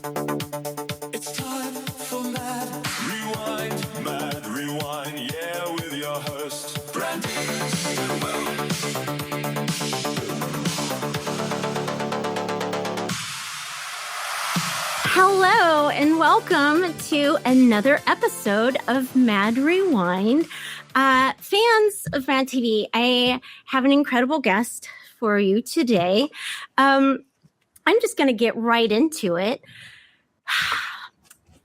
It's time for Mad Rewind, yeah, with your host, Brandee Stilwell. Hello and welcome to another episode of Mad Rewind. Fans of Mad TV, I have an incredible guest for you today. I'm just going to get right into it.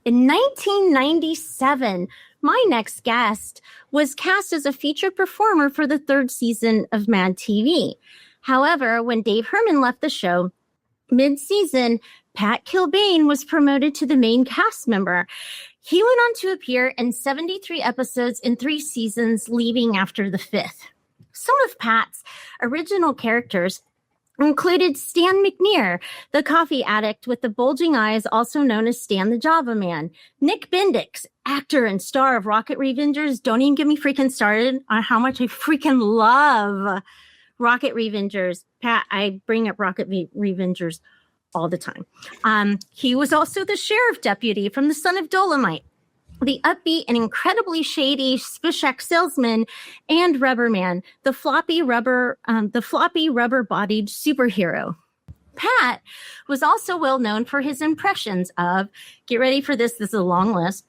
In 1997, my next guest was cast as a featured performer for the third season of Mad TV. However, when Dave Herman left the show mid-season, Pat Kilbane was promoted to the main cast member. He went on to appear in 73 episodes in 3 seasons, leaving after the 5th. Some of Pat's original characters included Stan McNear, the coffee addict with the bulging eyes, also known as Stan the Java Man. Nick Bendix, actor and star of Rocket Revengers. Don't even get me freaking started on how much I freaking love Rocket Revengers. Pat, I bring up Rocket Revengers all the time. He was also the sheriff deputy from The Son of Dolomite, the upbeat and incredibly shady Spishak salesman and Rubberman, the floppy rubber-bodied superhero. Pat was also well known for his impressions of, get ready for this is a long list,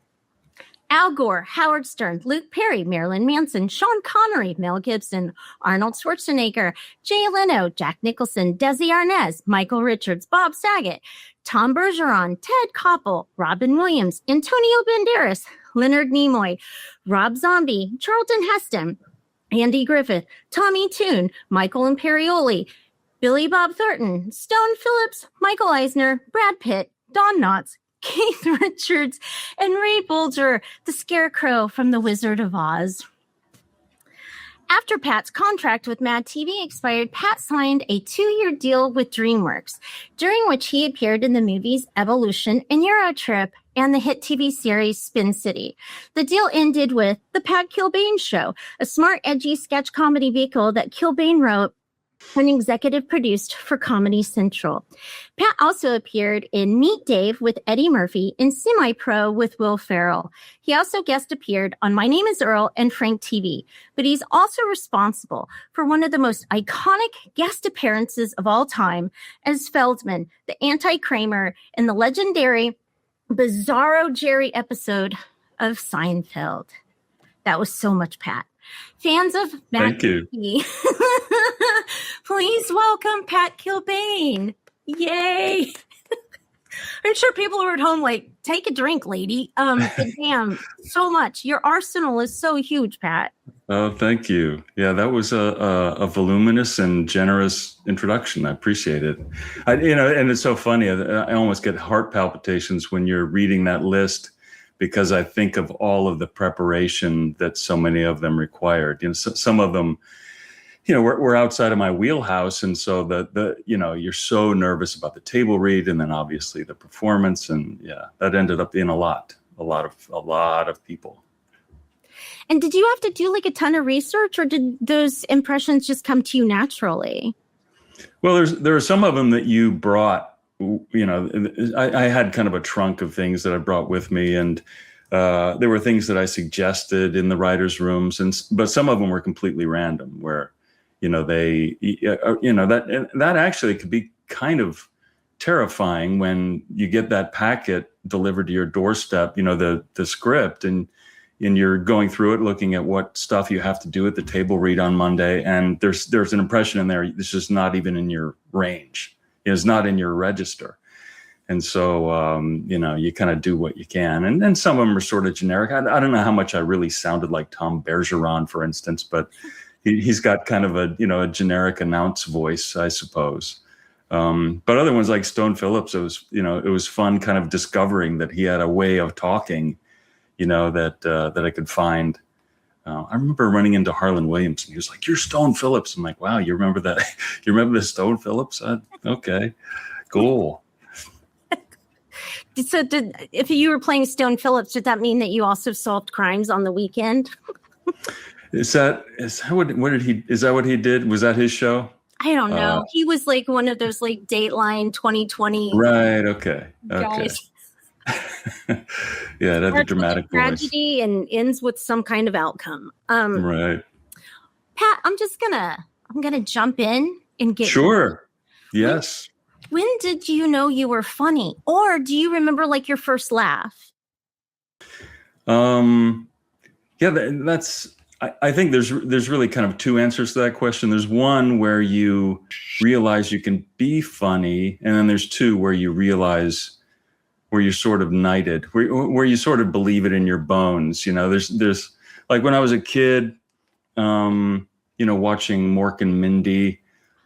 Al Gore, Howard Stern, Luke Perry, Marilyn Manson, Sean Connery, Mel Gibson, Arnold Schwarzenegger, Jay Leno, Jack Nicholson, Desi Arnaz, Michael Richards, Bob Saget, Tom Bergeron, Ted Koppel, Robin Williams, Antonio Banderas, Leonard Nimoy, Rob Zombie, Charlton Heston, Andy Griffith, Tommy Tune, Michael Imperioli, Billy Bob Thornton, Stone Phillips, Michael Eisner, Brad Pitt, Don Knotts, Keith Richards, and Ray Bolger, the Scarecrow from The Wizard of Oz. After Pat's contract with Mad TV expired, Pat signed a 2-year deal with DreamWorks, during which he appeared in the movies Evolution and Eurotrip and the hit TV series Spin City. The deal ended with The Pat Kilbane Show, a smart, edgy sketch comedy vehicle that Kilbane wrote and executive produced for Comedy Central. Pat also appeared in Meet Dave with Eddie Murphy and Semi-Pro with Will Ferrell. He also guest appeared on My Name is Earl and Frank TV, but he's also responsible for one of the most iconic guest appearances of all time as Feldman, the anti-Kramer, in the legendary Bizarro Jerry episode of Seinfeld. That was so much Pat. Fans of Mad TV, please welcome Pat Kilbane. Yay. I'm sure people are at home like, take a drink, lady. Damn, so much. Your arsenal is so huge, Pat. Oh, thank you. Yeah, that was a voluminous and generous introduction. I appreciate it. And it's so funny. I almost get heart palpitations when you're reading that list, because I think of all of the preparation that so many of them required. Some of them, we're outside of my wheelhouse, and so you're so nervous about the table read, and then obviously the performance, and yeah, that ended up being a lot of people. And did you have to do like a ton of research, or did those impressions just come to you naturally? Well, there are some of them that you brought. I had kind of a trunk of things that I brought with me, and there were things that I suggested in the writers' rooms, but some of them were completely random. Where, that actually could be kind of terrifying when you get that packet delivered to your doorstep. The script, and you're going through it, looking at what stuff you have to do at the table read on Monday, and there's an impression in there that's just not even in your range. Is not in your register. And so, you kind of do what you can. And some of them are sort of generic. I don't know how much I really sounded like Tom Bergeron, for instance, but he's got kind of a generic announce voice, I suppose. But other ones like Stone Phillips, it was fun kind of discovering that he had a way of talking, that I could find. I remember running into Harlan Williams, and he was like, "You're Stone Phillips." I'm like, "Wow, you remember that? You remember the Stone Phillips?" Okay, cool. So if you were playing Stone Phillips, did that mean that you also solved crimes on the weekend? Is that what he did? Was that his show? I don't know. He was like one of those like Dateline 2020 Right. Okay. guys. Yeah, it had the Starts with a dramatic voice. tragedy and ends with some kind of outcome. Right. Pat, I'm gonna jump in and get Sure. Yes. When did you know you were funny? Or do you remember like your first laugh? Yeah, that's. I think there's really kind of two answers to that question. There's one where you realize you can be funny, and then there's two where you realize where you're sort of knighted, where you sort of believe it in your bones. You know, there's like when I was a kid, watching Mork and Mindy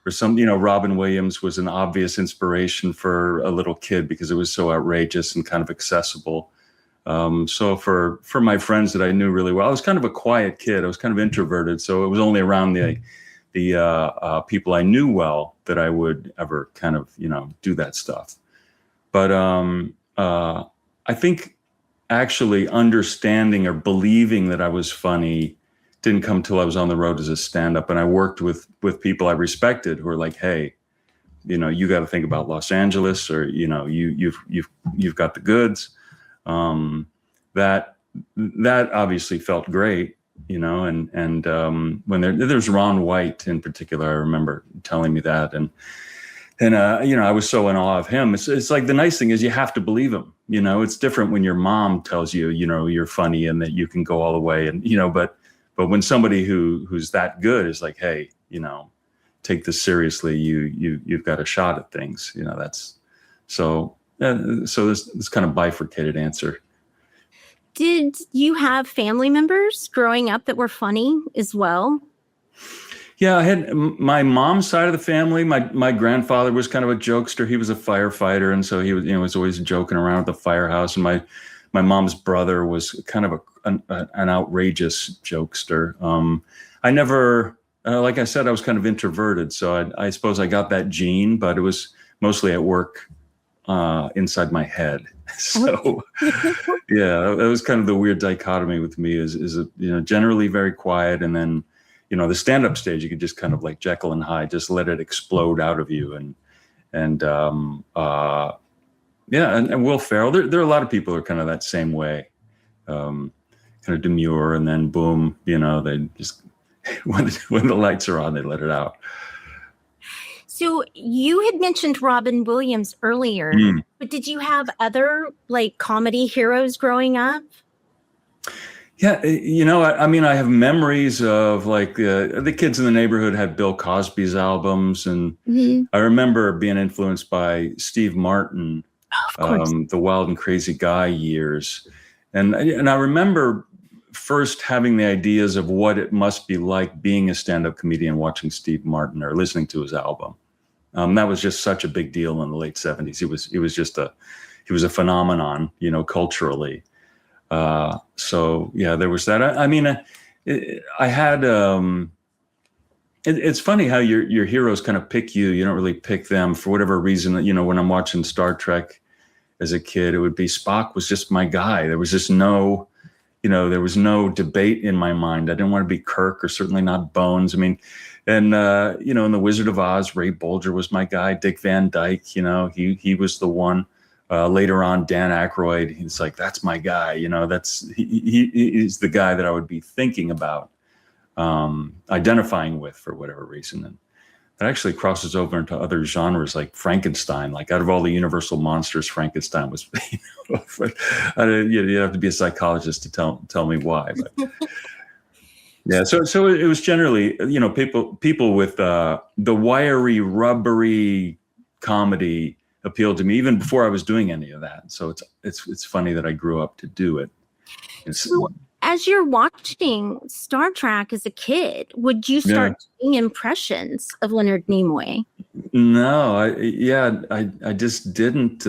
or some, Robin Williams was an obvious inspiration for a little kid because it was so outrageous and kind of accessible. So for my friends that I knew really well, I was kind of a quiet kid. I was kind of introverted. So it was only around the people I knew well that I would ever kind of, do that stuff. But I think actually understanding or believing that I was funny didn't come till I was on the road as a stand-up. And I worked with people I respected who were like, hey, you got to think about Los Angeles, or, you've got the goods. That obviously felt great, and when there's Ron White in particular, I remember telling me that, and I was so in awe of him. It's like the nice thing is you have to believe him. It's different when your mom tells you, you're funny and that you can go all the way, and but when somebody who's that good is like, hey, take this seriously, you've got a shot at things. That's so. So this kind of bifurcated answer. Did you have family members growing up that were funny as well? Yeah, I had my mom's side of the family. My grandfather was kind of a jokester. He was a firefighter, and so he was always joking around at the firehouse. And my mom's brother was kind of an outrageous jokester. I never, like I said, I was kind of introverted, so I suppose I got that gene, but it was mostly at work. Inside my head. So yeah, that was kind of the weird dichotomy with me is generally very quiet. And then, the stand-up stage, you could just kind of like Jekyll and Hyde, just let it explode out of you. And Will Ferrell, there are a lot of people who are kind of that same way, kind of demure, and then boom, they just, when the lights are on, they let it out. So you had mentioned Robin Williams earlier, but did you have other like comedy heroes growing up? Yeah, I have memories of like the kids in the neighborhood had Bill Cosby's albums, and I remember being influenced by Steve Martin, the Wild and Crazy Guy years, and I remember first having the ideas of what it must be like being a stand-up comedian, watching Steve Martin or listening to his album. That was just such a big deal in the late 70s. He was a phenomenon, culturally. So yeah, there was that. I had, it's funny how your heroes kind of pick you. You don't really pick them for whatever reason. When I'm watching Star Trek as a kid, it would be Spock was just my guy. There was just no, there was no debate in my mind. I didn't want to be Kirk or certainly not Bones. And, in The Wizard of Oz, Ray Bolger was my guy. Dick Van Dyke, he was the one. Later on, Dan Aykroyd, he's like, that's my guy. He's the guy that I would be thinking about, identifying with for whatever reason. And that actually crosses over into other genres like Frankenstein. Like out of all the Universal monsters, Frankenstein was, you'd have to be a psychologist to tell me why. But. Yeah, so it was generally, people with the wiry, rubbery comedy appealed to me even before I was doing any of that. So it's funny that I grew up to do it. So as you're watching Star Trek as a kid, would you start doing impressions of Leonard Nimoy? No, I just didn't.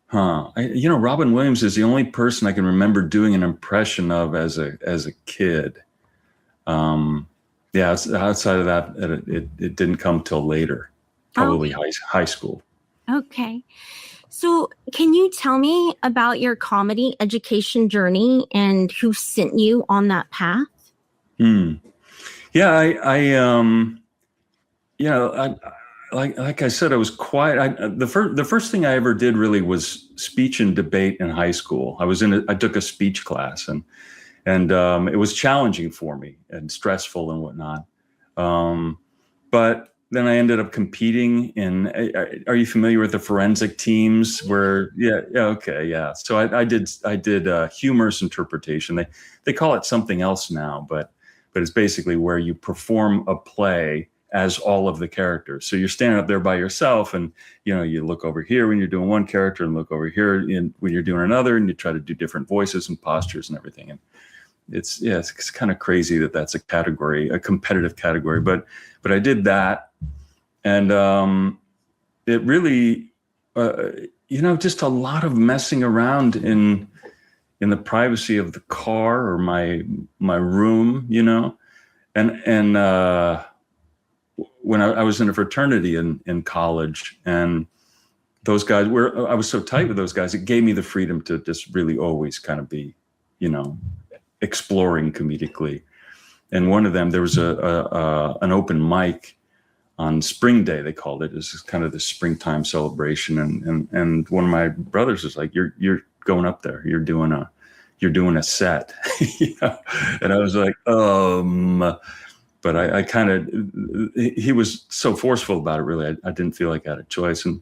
Robin Williams is the only person I can remember doing an impression of as a kid. Outside of that, it didn't come till later, probably high school. Okay. So can you tell me about your comedy education journey and who sent you on that path? Yeah, you know, like I said, I was quiet. The first thing I ever did really was speech and debate in high school. I took a speech class, and it was challenging for me and stressful and whatnot. But then I ended up competing in. Are you familiar with the forensic teams? Where yeah, okay, yeah. So I did humorous interpretation. They call it something else now, but it's basically where you perform a play as all of the characters. So you're standing up there by yourself, and you look over here when you're doing one character, and look over here when you're doing another, and you try to do different voices and postures and everything. And it's kind of crazy that that's a competitive category, but I did that, and it really, just a lot of messing around in the privacy of the car or my room, and when I was in a fraternity in college, and those guys I was so tight with those guys, it gave me the freedom to just really always kind of be, exploring comedically. And one of them, there was an open mic on Spring Day, they called it. It was kind of the springtime celebration. And one of my brothers was like, you're going up there. You're doing a set. And I was like, but I kind of, he was so forceful about it, really. I didn't feel like I had a choice. And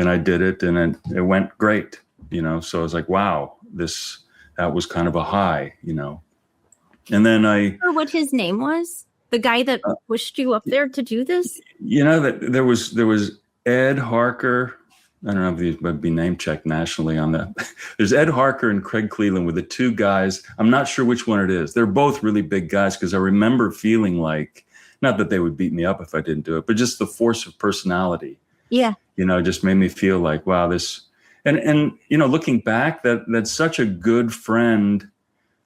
I did it, and it went great, So I was like, wow, that was kind of a high, And then Or what his name was? The guy that pushed you up there to do this? That there was Ed Harker. I don't know if these would be name checked nationally on that. There's Ed Harker and Craig Cleland were the two guys. I'm not sure which one it is. They're both really big guys, because I remember feeling like, not that they would beat me up if I didn't do it, but just the force of personality. Yeah. Just made me feel like, wow, this, and looking back, that's such a good friend.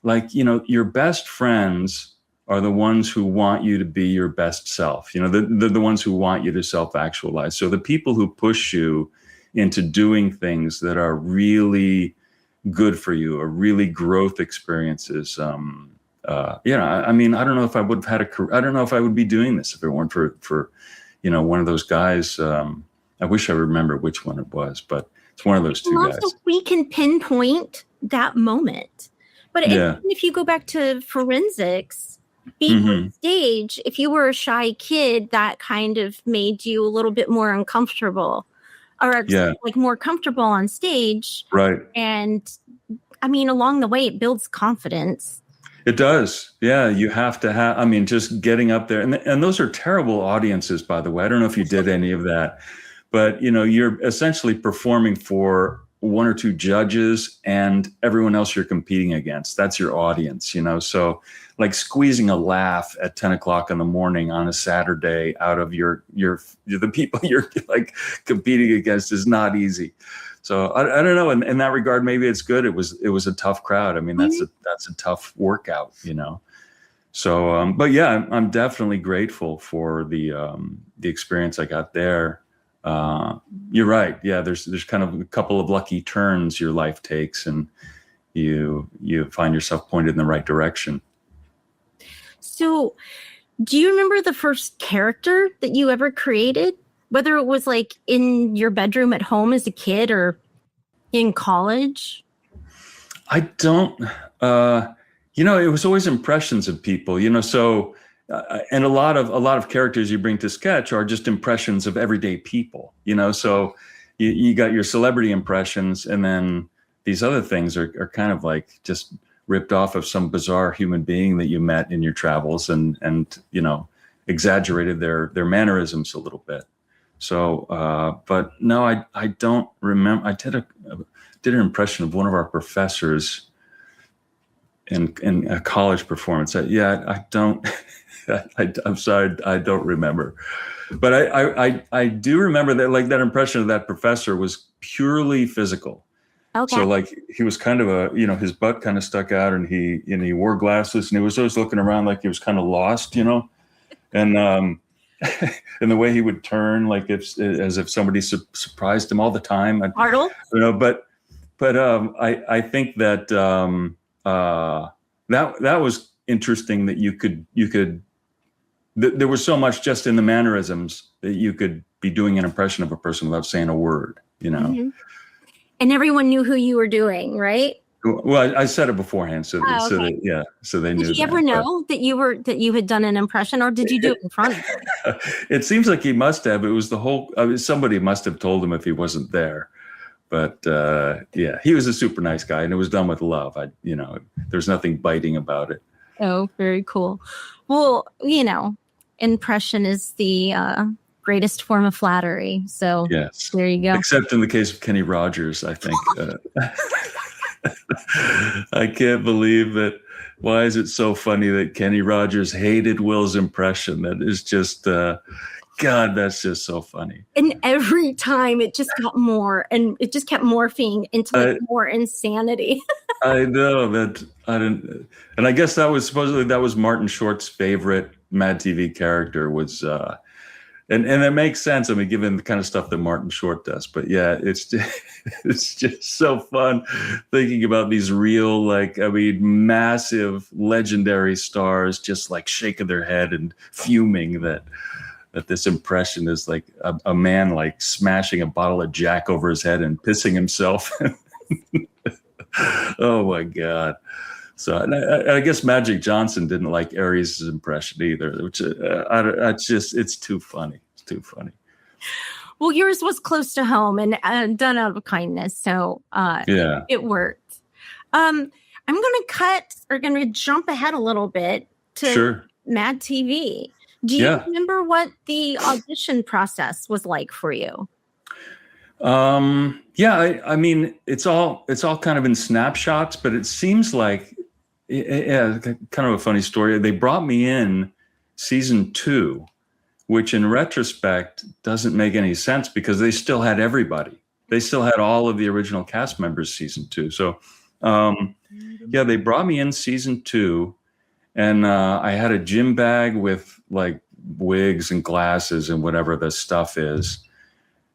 Like, your best friends are the ones who want you to be your best self. They're the ones who want you to self-actualize. So the people who push you into doing things that are really good for you, or really growth experiences. I mean, I don't know if I would have had a career. I don't know if I would be doing this if it weren't for one of those guys. I wish I remember which one it was, but it's one of those two guys. Also, we can pinpoint that moment. But if you go back to forensics, being on stage, if you were a shy kid, that kind of made you a little bit more uncomfortable, or like more comfortable on stage. Right. And I mean, along the way, it builds confidence. It does. Yeah. You have to have, I mean, just getting up there, and those are terrible audiences, by the way. I don't know if you did any of that, but you're essentially performing for one or two judges and everyone else you're competing against. That's your audience, so like squeezing a laugh at 10 o'clock in the morning on a Saturday out of the people you're like competing against is not easy. So I don't know. In that regard, maybe it's good. It was a tough crowd. I mean, that's a tough workout, So, but yeah, I'm definitely grateful for the experience I got there. You're right. Yeah, there's kind of a couple of lucky turns your life takes, and you find yourself pointed in the right direction. So, do you remember the first character that you ever created? Whether it was like in your bedroom at home as a kid or in college? I don't, it was always impressions of people, so, and a lot of characters you bring to sketch are just impressions of everyday people, so you got your celebrity impressions, and then these other things are kind of like just ripped off of some bizarre human being that you met in your travels, and exaggerated their mannerisms a little bit. So, but no, I don't remember. I did an impression of one of our professors in a college performance. I don't. I'm sorry, I don't remember. But I do remember that, like, that impression of that professor was purely physical. Okay. So like he was kind of his butt kind of stuck out, and he wore glasses, and he was always looking around like he was kind of lost, and and the way he would turn, like as if somebody surprised him all the time. Arnold? But I think that that was interesting, that you could there was so much just in the mannerisms that you could be doing an impression of a person without saying a word, you know. Mm-hmm. And everyone knew who you were doing, right? Well, I said it beforehand, so okay. so they knew. Did you ever know that you had done an impression, or did you do it in front of them? It seems like he must have. It was the whole. I mean, somebody must have told him if he wasn't there. But yeah, he was a super nice guy, and it was done with love. There's nothing biting about it. Oh, very cool. Well, impression is the greatest form of flattery. So yes, there you go. Except in the case of Kenny Rogers, I think. I can't believe that. Why is it so funny that Kenny Rogers hated Will's impression? That is just, God, that's just so funny. And every time it just got more, and it just kept morphing into more insanity. I know that I didn't, and I guess that was Martin Short's favorite Mad TV character was. And it makes sense. I mean, given the kind of stuff that Martin Short does, but yeah, it's just so fun thinking about these real, massive, legendary stars just like shaking their head and fuming that this impression is like a man like smashing a bottle of Jack over his head and pissing himself. Oh my God. So I guess Magic Johnson didn't like Aries' impression either, which it's too funny. It's too funny. Well, yours was close to home and done out of kindness, so yeah, it worked. I'm going to jump ahead a little bit to Mad TV. Do you remember what the audition process was like for you? Yeah, I mean, it's all kind of in snapshots, but it seems like. Yeah, kind of a funny story. They brought me in season 2, which in retrospect doesn't make any sense because they still had everybody. They still had all of the original cast members season 2. So, they brought me in season 2, and I had a gym bag with like wigs and glasses and whatever the stuff is.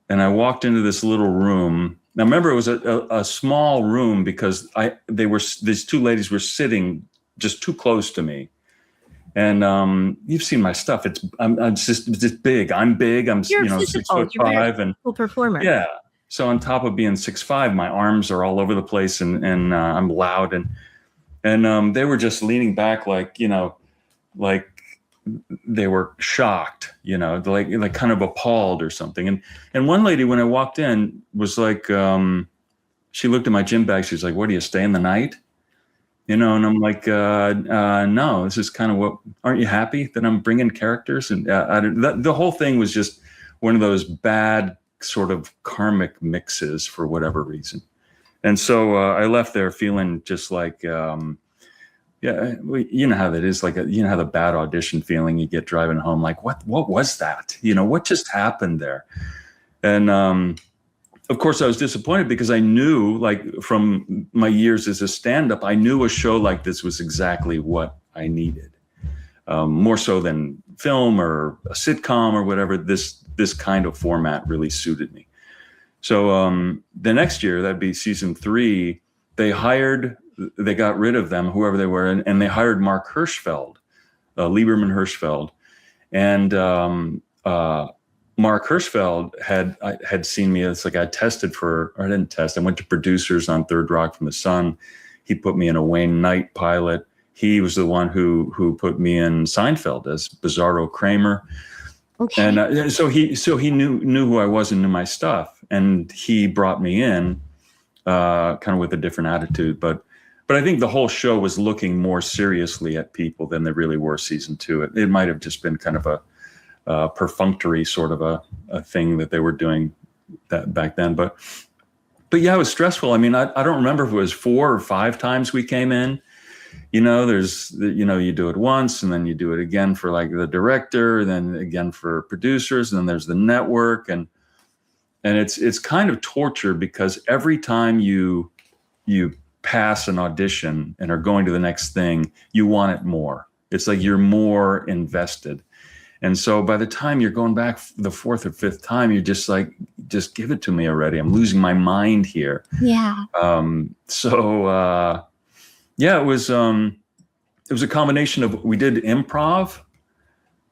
And I walked into this little room. Now, remember, it was a small room because these two ladies were sitting just too close to me. And you've seen my stuff. I'm just big. I'm big. I'm You're 6'5" and cool performer. Yeah. So on top of being 6'5", my arms are all over the place, and I'm loud, and they were just leaning back like they were shocked, like kind of appalled or something. And one lady, when I walked in, was like, she looked at my gym bag. She's like, "What, do you stay in the night?" And I'm like, no, this is kind of aren't you happy that I'm bringing characters? And the whole thing was just one of those bad sort of karmic mixes for whatever reason. And so I left there feeling just like, yeah, you know how that is, like how the bad audition feeling you get driving home, like what was that? What just happened there? And of course I was disappointed because I knew, like from my years as a stand-up, I knew a show like this was exactly what I needed. More so than film or a sitcom or whatever, this kind of format really suited me. So the next year, that'd be season 3, they got rid of them, whoever they were, and they hired Mark Hirschfeld, Lieberman Hirschfeld. And Mark Hirschfeld had seen me. It's like I didn't test. I went to producers on Third Rock from the Sun. He put me in a Wayne Knight pilot. He was the one who put me in Seinfeld as Bizarro Kramer. Okay. And so he knew who I was and knew my stuff. And he brought me in kind of with a different attitude. But I think the whole show was looking more seriously at people than they really were season 2. It might have just been kind of a perfunctory sort of a thing that they were doing that back then. But yeah, it was stressful. I mean, I don't remember if it was 4 or 5 times we came in. You do it once, and then you do it again for like the director, and then again for producers, and then there's the network, and it's kind of torture because every time you pass an audition and are going to the next thing, you want it more. It's like you're more invested. And so by the time you're going back the 4th or 5th time, you're just like, just give it to me already. I'm losing my mind here. Yeah. Yeah, it was a combination of, we did improv,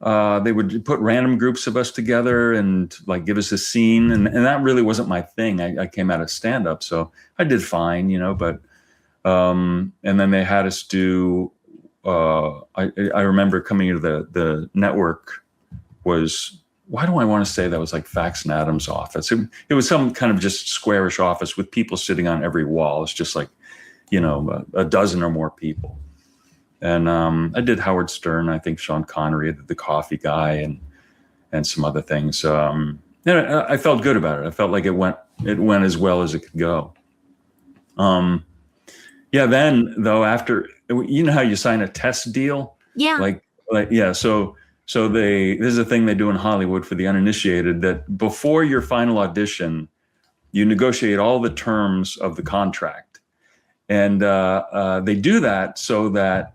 they would put random groups of us together and like give us a scene. And that really wasn't my thing. I came out of stand up, so I did fine, but, and then they had us do, I remember coming into the network was, why do I want to say that was like Fax and Adams' office? It was some kind of just squarish office with people sitting on every wall. It's just like, a dozen or more people. And I did Howard Stern, I think Sean Connery, the coffee guy, and some other things. And I felt good about it. I felt like it went as well as it could go. Then though, after, how you sign a test deal? Yeah. So this is a thing they do in Hollywood for the uninitiated, that before your final audition, you negotiate all the terms of the contract. And they do that so that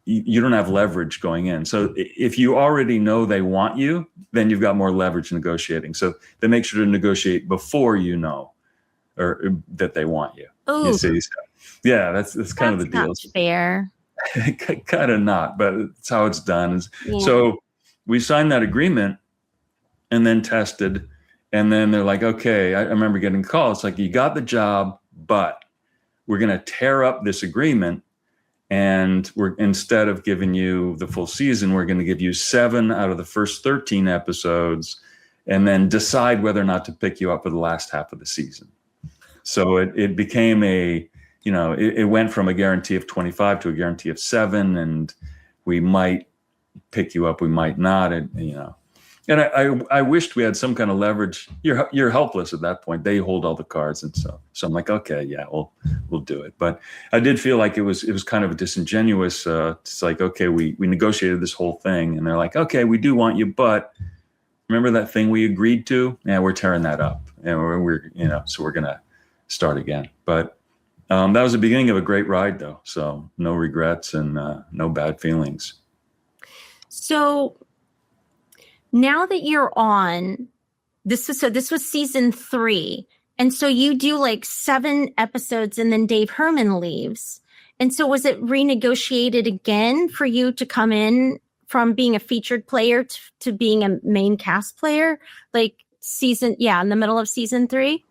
you don't have leverage going in. So if you already know they want you, then you've got more leverage negotiating. So they make sure to negotiate before you know or that they want you. Ooh. You see? So, yeah, that's kind of the deal. That's not fair. Kind of not, but it's how it's done. Yeah. So we signed that agreement and then tested. And then they're like, okay, I remember getting a call. It's like, you got the job, but we're going to tear up this agreement. And instead of giving you the full season, we're going to give you 7 out of the first 13 episodes and then decide whether or not to pick you up for the last half of the season. So it became it went from a guarantee of 25 to a guarantee of 7, and we might pick you up, we might not, and I wished we had some kind of leverage. You're helpless at that point. They hold all the cards, and so I'm like, okay, yeah, we'll do it. But I did feel like it was kind of a disingenuous. It's like, okay, we negotiated this whole thing, and they're like, okay, we do want you, but remember that thing we agreed to? Yeah, we're tearing that up, and we're so we're gonna start again. But that was the beginning of a great ride, though. So no regrets and no bad feelings. So now that you're on, this was season 3. And so you do like 7 episodes and then Dave Herman leaves. And so was it renegotiated again for you to come in from being a featured player to being a main cast player? Like in the middle of season 3?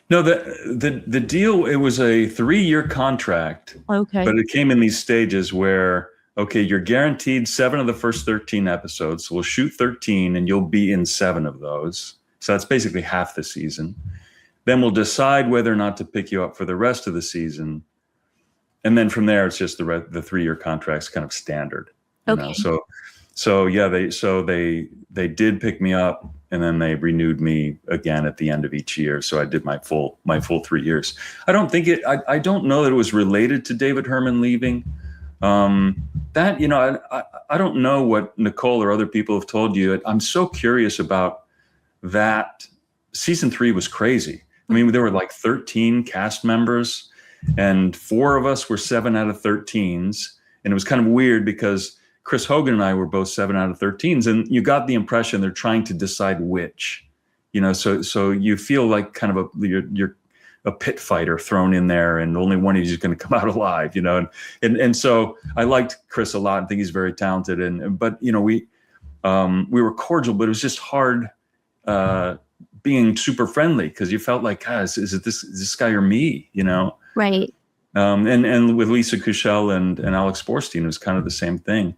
No, the deal, it was a 3-year contract. Okay. But it came in these stages where, okay, you're guaranteed 7 of the first 13 episodes. So we'll shoot 13 and you'll be in 7 of those. So that's basically half the season. Then we'll decide whether or not to pick you up for the rest of the season. And then from there, it's just the 3-year contract's kind of standard. Okay. So yeah, they did pick me up, and then they renewed me again at the end of each year. So I did my full 3 years. I don't know that it was related to David Herman leaving. I don't know what Nicole or other people have told you. I'm so curious about that. Season 3 was crazy. I mean, there were like 13 cast members, and 4 of us were 7 out of 13s. And it was kind of weird because Chris Hogan and I were both 7 out of 13s, and you got the impression they're trying to decide which, so you feel like kind of you're a pit fighter thrown in there, and only one of you is going to come out alive, and so I liked Chris a lot and think he's very talented, but we were cordial, but it was just hard being super friendly because you felt like, is this guy or me, Right. And with Lisa Kuchel and Alex Borstein, it was kind of the same thing.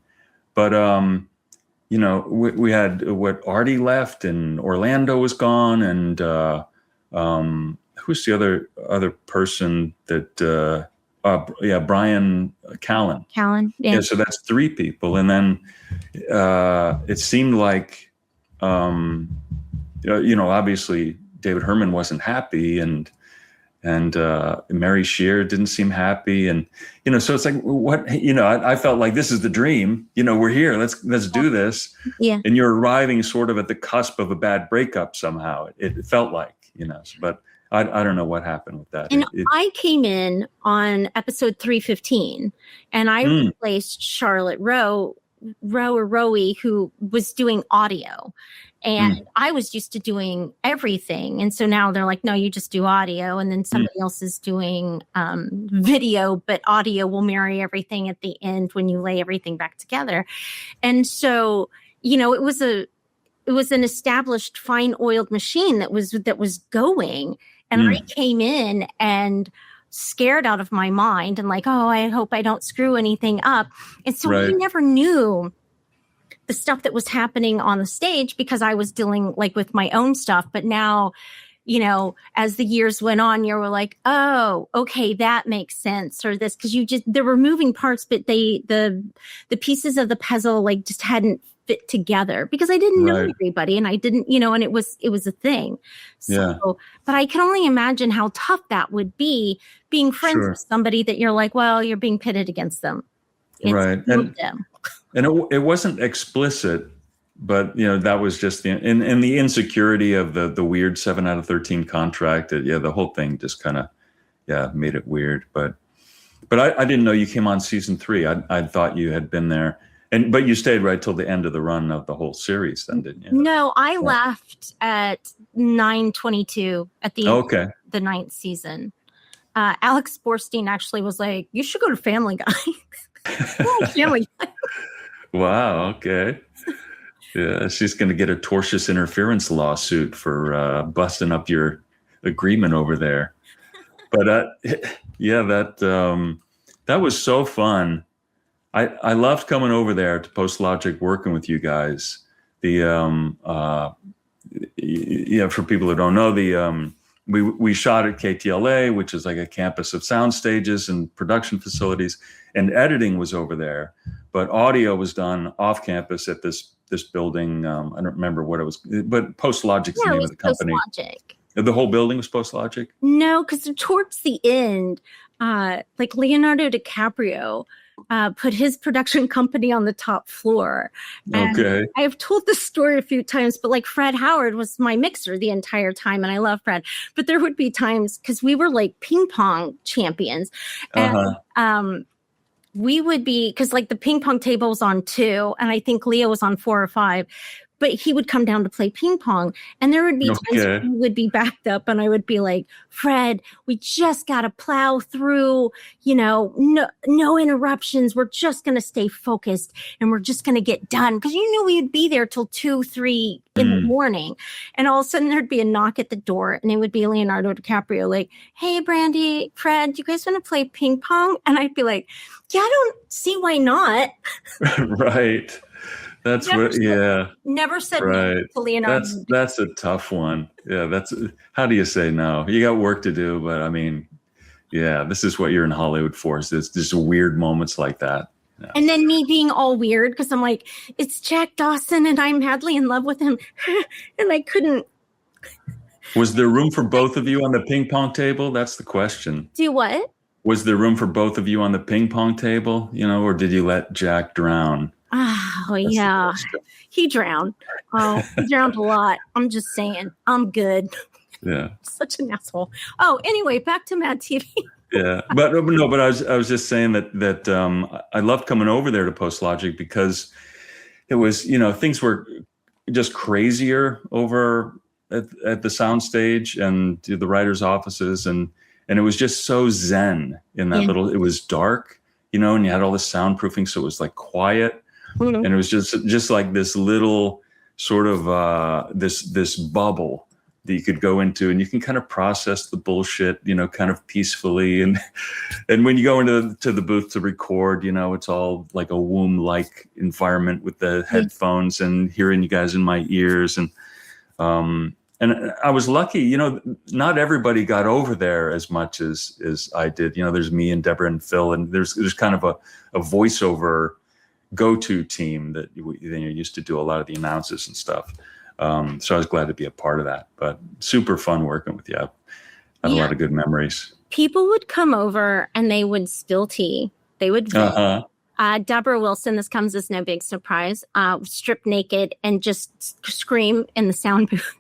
But, we had Artie left, and Orlando was gone. And who's the other person that, Brian Callen. Callen, yeah. So that's 3 people. And then it seemed like, obviously David Herman wasn't happy, and Mary Scheer didn't seem happy, and so it's like, what, I felt like this is the dream, we're here, let's do this. Yeah. And you're arriving sort of at the cusp of a bad breakup somehow. It felt like, but I don't know what happened with that. And I came in on episode 315, and I replaced Charlotte Rowe, who was doing audio. And I was used to doing everything. And so now they're like, no, you just do audio. And then somebody else is doing video, but audio will marry everything at the end when you lay everything back together. And so, it was an established fine oiled machine that was going, and I came in and scared out of my mind and like, oh, I hope I don't screw anything up. And so we never knew the stuff that was happening on the stage because I was dealing like with my own stuff. But now, as the years went on, you were like, oh, okay, that makes sense. Or this, because there were moving parts, but the pieces of the puzzle like just hadn't fit together because I didn't know everybody and I didn't, and it was a thing. So, but I can only imagine how tough that would be being friends with somebody that you're like, well, you're being pitted against them. Right. And it wasn't explicit, but that was just and the insecurity of the weird 7 out of 13 contract. The whole thing just kind of, made it weird. But I didn't know you came on season 3. I thought you had been there. But you stayed right till the end of the run of the whole series, then, didn't you? No, I left at 9/22 at the end of the 9th season. Alex Borstein actually was like, "You should go to Family Guy." Family Guy. Wow. Okay. Yeah, she's going to get a tortious interference lawsuit for busting up your agreement over there. But that was so fun. I loved coming over there to Post Logic, working with you guys. For people who don't know, we shot at KTLA, which is like a campus of sound stages and production facilities, and editing was over there, but audio was done off campus at this building. I don't remember what it was, but Post Logic's the name of the company. Post Logic. The whole building was Post Logic? No, because towards the end, like Leonardo DiCaprio put his production company on the top floor. And okay. I have told this story a few times, but like Fred Howard was my mixer the entire time, and I love Fred. But there would be times because we were like ping pong champions, and we would be because like the ping pong table was on 2, and I think Leo was on 4 or 5. But he would come down to play ping pong, and there would be times when he would be backed up, and I would be like, "Fred, we just got to plow through, no interruptions. We're just going to stay focused, and we're just going to get done." Because you knew we'd be there till 2, 3 in the morning, and all of a sudden there'd be a knock at the door, and it would be Leonardo DiCaprio, like, "Hey, Brandee, Fred, do you guys want to play ping pong?" And I'd be like, "Yeah, I don't see why not." Right. That's never said no to Leonardo. That's a tough one. Yeah, how do you say no? You got work to do, but I mean, this is what you're in Hollywood for. Is just weird moments like that. Yeah. And then me being all weird because I'm like, it's Jack Dawson and I'm madly in love with him, and I couldn't. Was there room for both of you on the ping pong table? That's the question. Do what? Was there room for both of you on the ping pong table? Or did you let Jack drown? Oh, yeah. He drowned. Oh, he drowned a lot. I'm just saying. I'm good. Yeah. Such an asshole. Oh, anyway, back to Mad TV. Yeah. But I was just saying that I loved coming over there to Post Logic because it was, things were just crazier over at the soundstage and the writers' offices. And it was just so zen in that it was dark, and you had all this soundproofing. So it was like quiet. And it was just like this little sort of this bubble that you could go into, and you can kind of process the bullshit, kind of peacefully. And when you go into the booth to record, it's all like a womb-like environment with the headphones and hearing you guys in my ears. And I was lucky, not everybody got over there as much as I did. There's me and Deborah and Phil, and there's kind of a voiceover go-to team that you used to do a lot of the announces and stuff. So I was glad to be a part of that, but super fun working with you. I had a lot of good memories. People would come over and they would spill tea. They would Deborah Wilson, this comes as no big surprise, strip naked and just scream in the sound booth.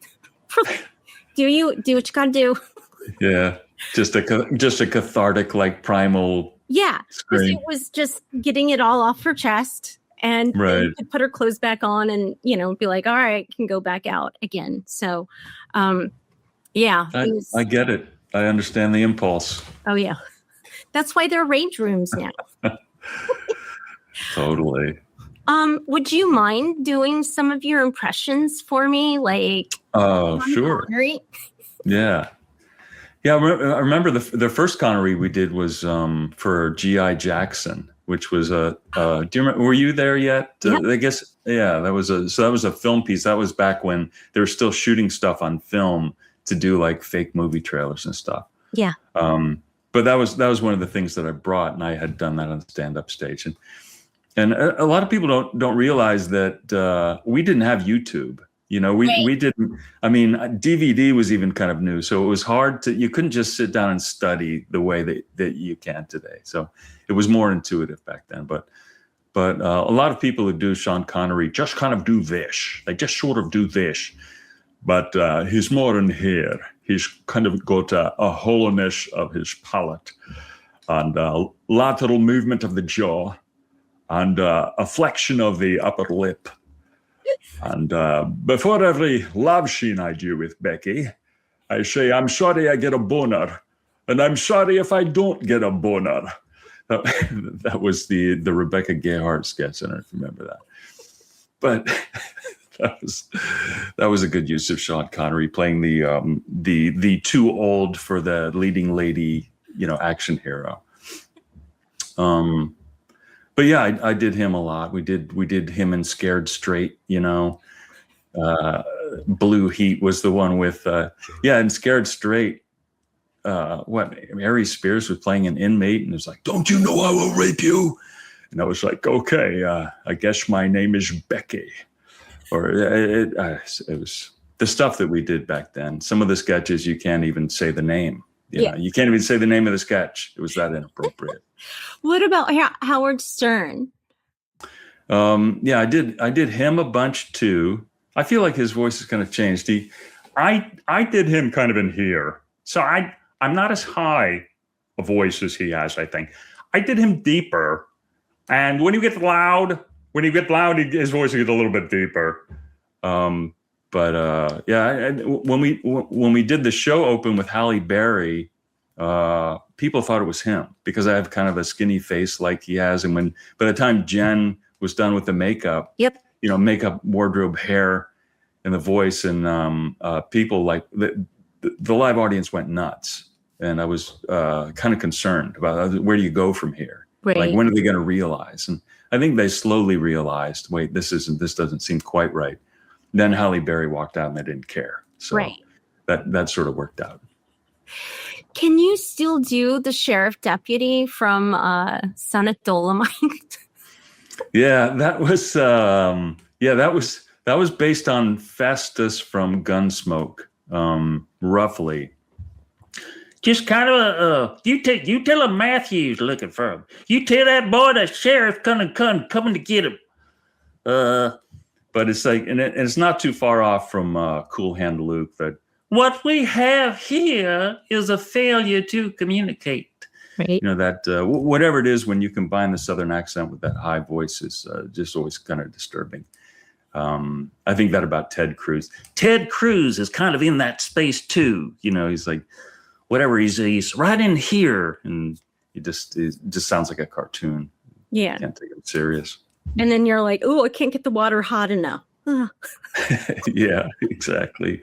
Do what you gotta do. Yeah. Just a cathartic, like primal. Yeah, because it was just getting it all off her chest, and you could put her clothes back on, and be like, "All right, can go back out again." So, I get it. I understand the impulse. Oh yeah, that's why there are rage rooms now. Totally. Would you mind doing some of your impressions for me? Like, Oh, sure. Connery? Yeah. Yeah, I remember the first Connery we did was for G.I. Jackson, which was do you remember, were you there yet? Yeah. I guess, yeah, that was a film piece. That was back when they were still shooting stuff on film to do like fake movie trailers and stuff. Yeah. But that was one of the things that I brought, and I had done that on the stand-up stage. And a lot of people don't realize that we didn't have YouTube. You know, we didn't. I mean, DVD was even kind of new, so it was hard you couldn't just sit down and study the way that you can today. So it was more intuitive back then. But a lot of people who do Sean Connery just kind of do this. They just sort of do this. But he's more in here. He's kind of got a hollowness of his palate and lateral movement of the jaw and a flexion of the upper lip. And before every love scene I do with Becky, I say, I'm sorry I get a boner, and I'm sorry if I don't get a boner. That was the Rebecca Gayheart sketch. I don't know if you remember that. But that was a good use of Sean Connery playing the too old for the leading lady, action hero. But yeah, I did him a lot. We did him in Scared Straight, Blue Heat was the one with in Scared Straight. Mary Spears was playing an inmate, and it was like, "Don't you know I will rape you?" And I was like, "Okay, I guess my name is Becky." Or it was the stuff that we did back then. Some of the sketches you can't even say the name. You can't even say the name of the sketch. It was that inappropriate. What about Howard Stern? I did him a bunch too. I feel like his voice has kind of changed. I did him kind of in here. So I'm not as high a voice as he has, I think. I did him deeper. And when he gets loud, his voice will get a little bit deeper. When we did the show open with Halle Berry, people thought it was him because I have kind of a skinny face like he has. And by the time Jen was done with the makeup, makeup, wardrobe, hair, and the voice, and people like the live audience went nuts. And I was kind of concerned about where do you go from here? Right. Like, when are they going to realize? And I think they slowly realized, wait, this doesn't seem quite right. Then Halle Berry walked out and they didn't care. So that sort of worked out. Can you still do the sheriff deputy from Son of Dolomite? Yeah, that was based on Festus from Gunsmoke, roughly. Just kind of you tell him Matthew's looking for him. You tell that boy the sheriff coming to get him. But it's like, and it's not too far off from Cool Hand Luke. That what we have here is a failure to communicate. Right. That whatever it is, when you combine the Southern accent with that high voice, is just always kind of disturbing. I think that about Ted Cruz. Ted Cruz is kind of in that space too. He's like, whatever, he's right in here, and it just sounds like a cartoon. Yeah, you can't take him serious. And then you're like, oh, I can't get the water hot enough. Yeah, exactly.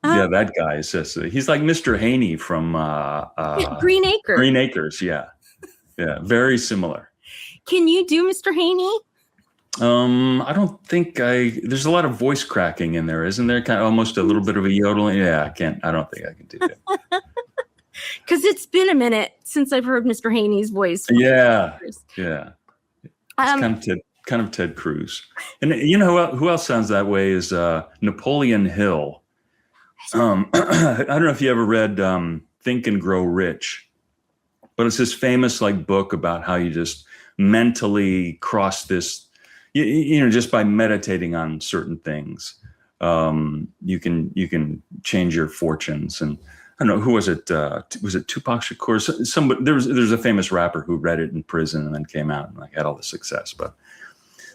That guy is just, he's like Mr. Haney from Green Acres. Green Acres, yeah, very similar. Can you do Mr. Haney? I don't think there's a lot of voice cracking in there, isn't there? Kind of almost a little bit of a yodeling. Yeah, I don't think I can do that. Because it's been a minute since I've heard Mr. Haney's voice. Yeah. It's kind of Ted Cruz. And who else sounds that way is Napoleon Hill. I don't know if you ever read Think and Grow Rich, but it's this famous book about how you just mentally cross this, just by meditating on certain things, you can change your fortunes. And I don't know, who was it? Was it Tupac Shakur? Somebody, there's a famous rapper who read it in prison and then came out and had all the success.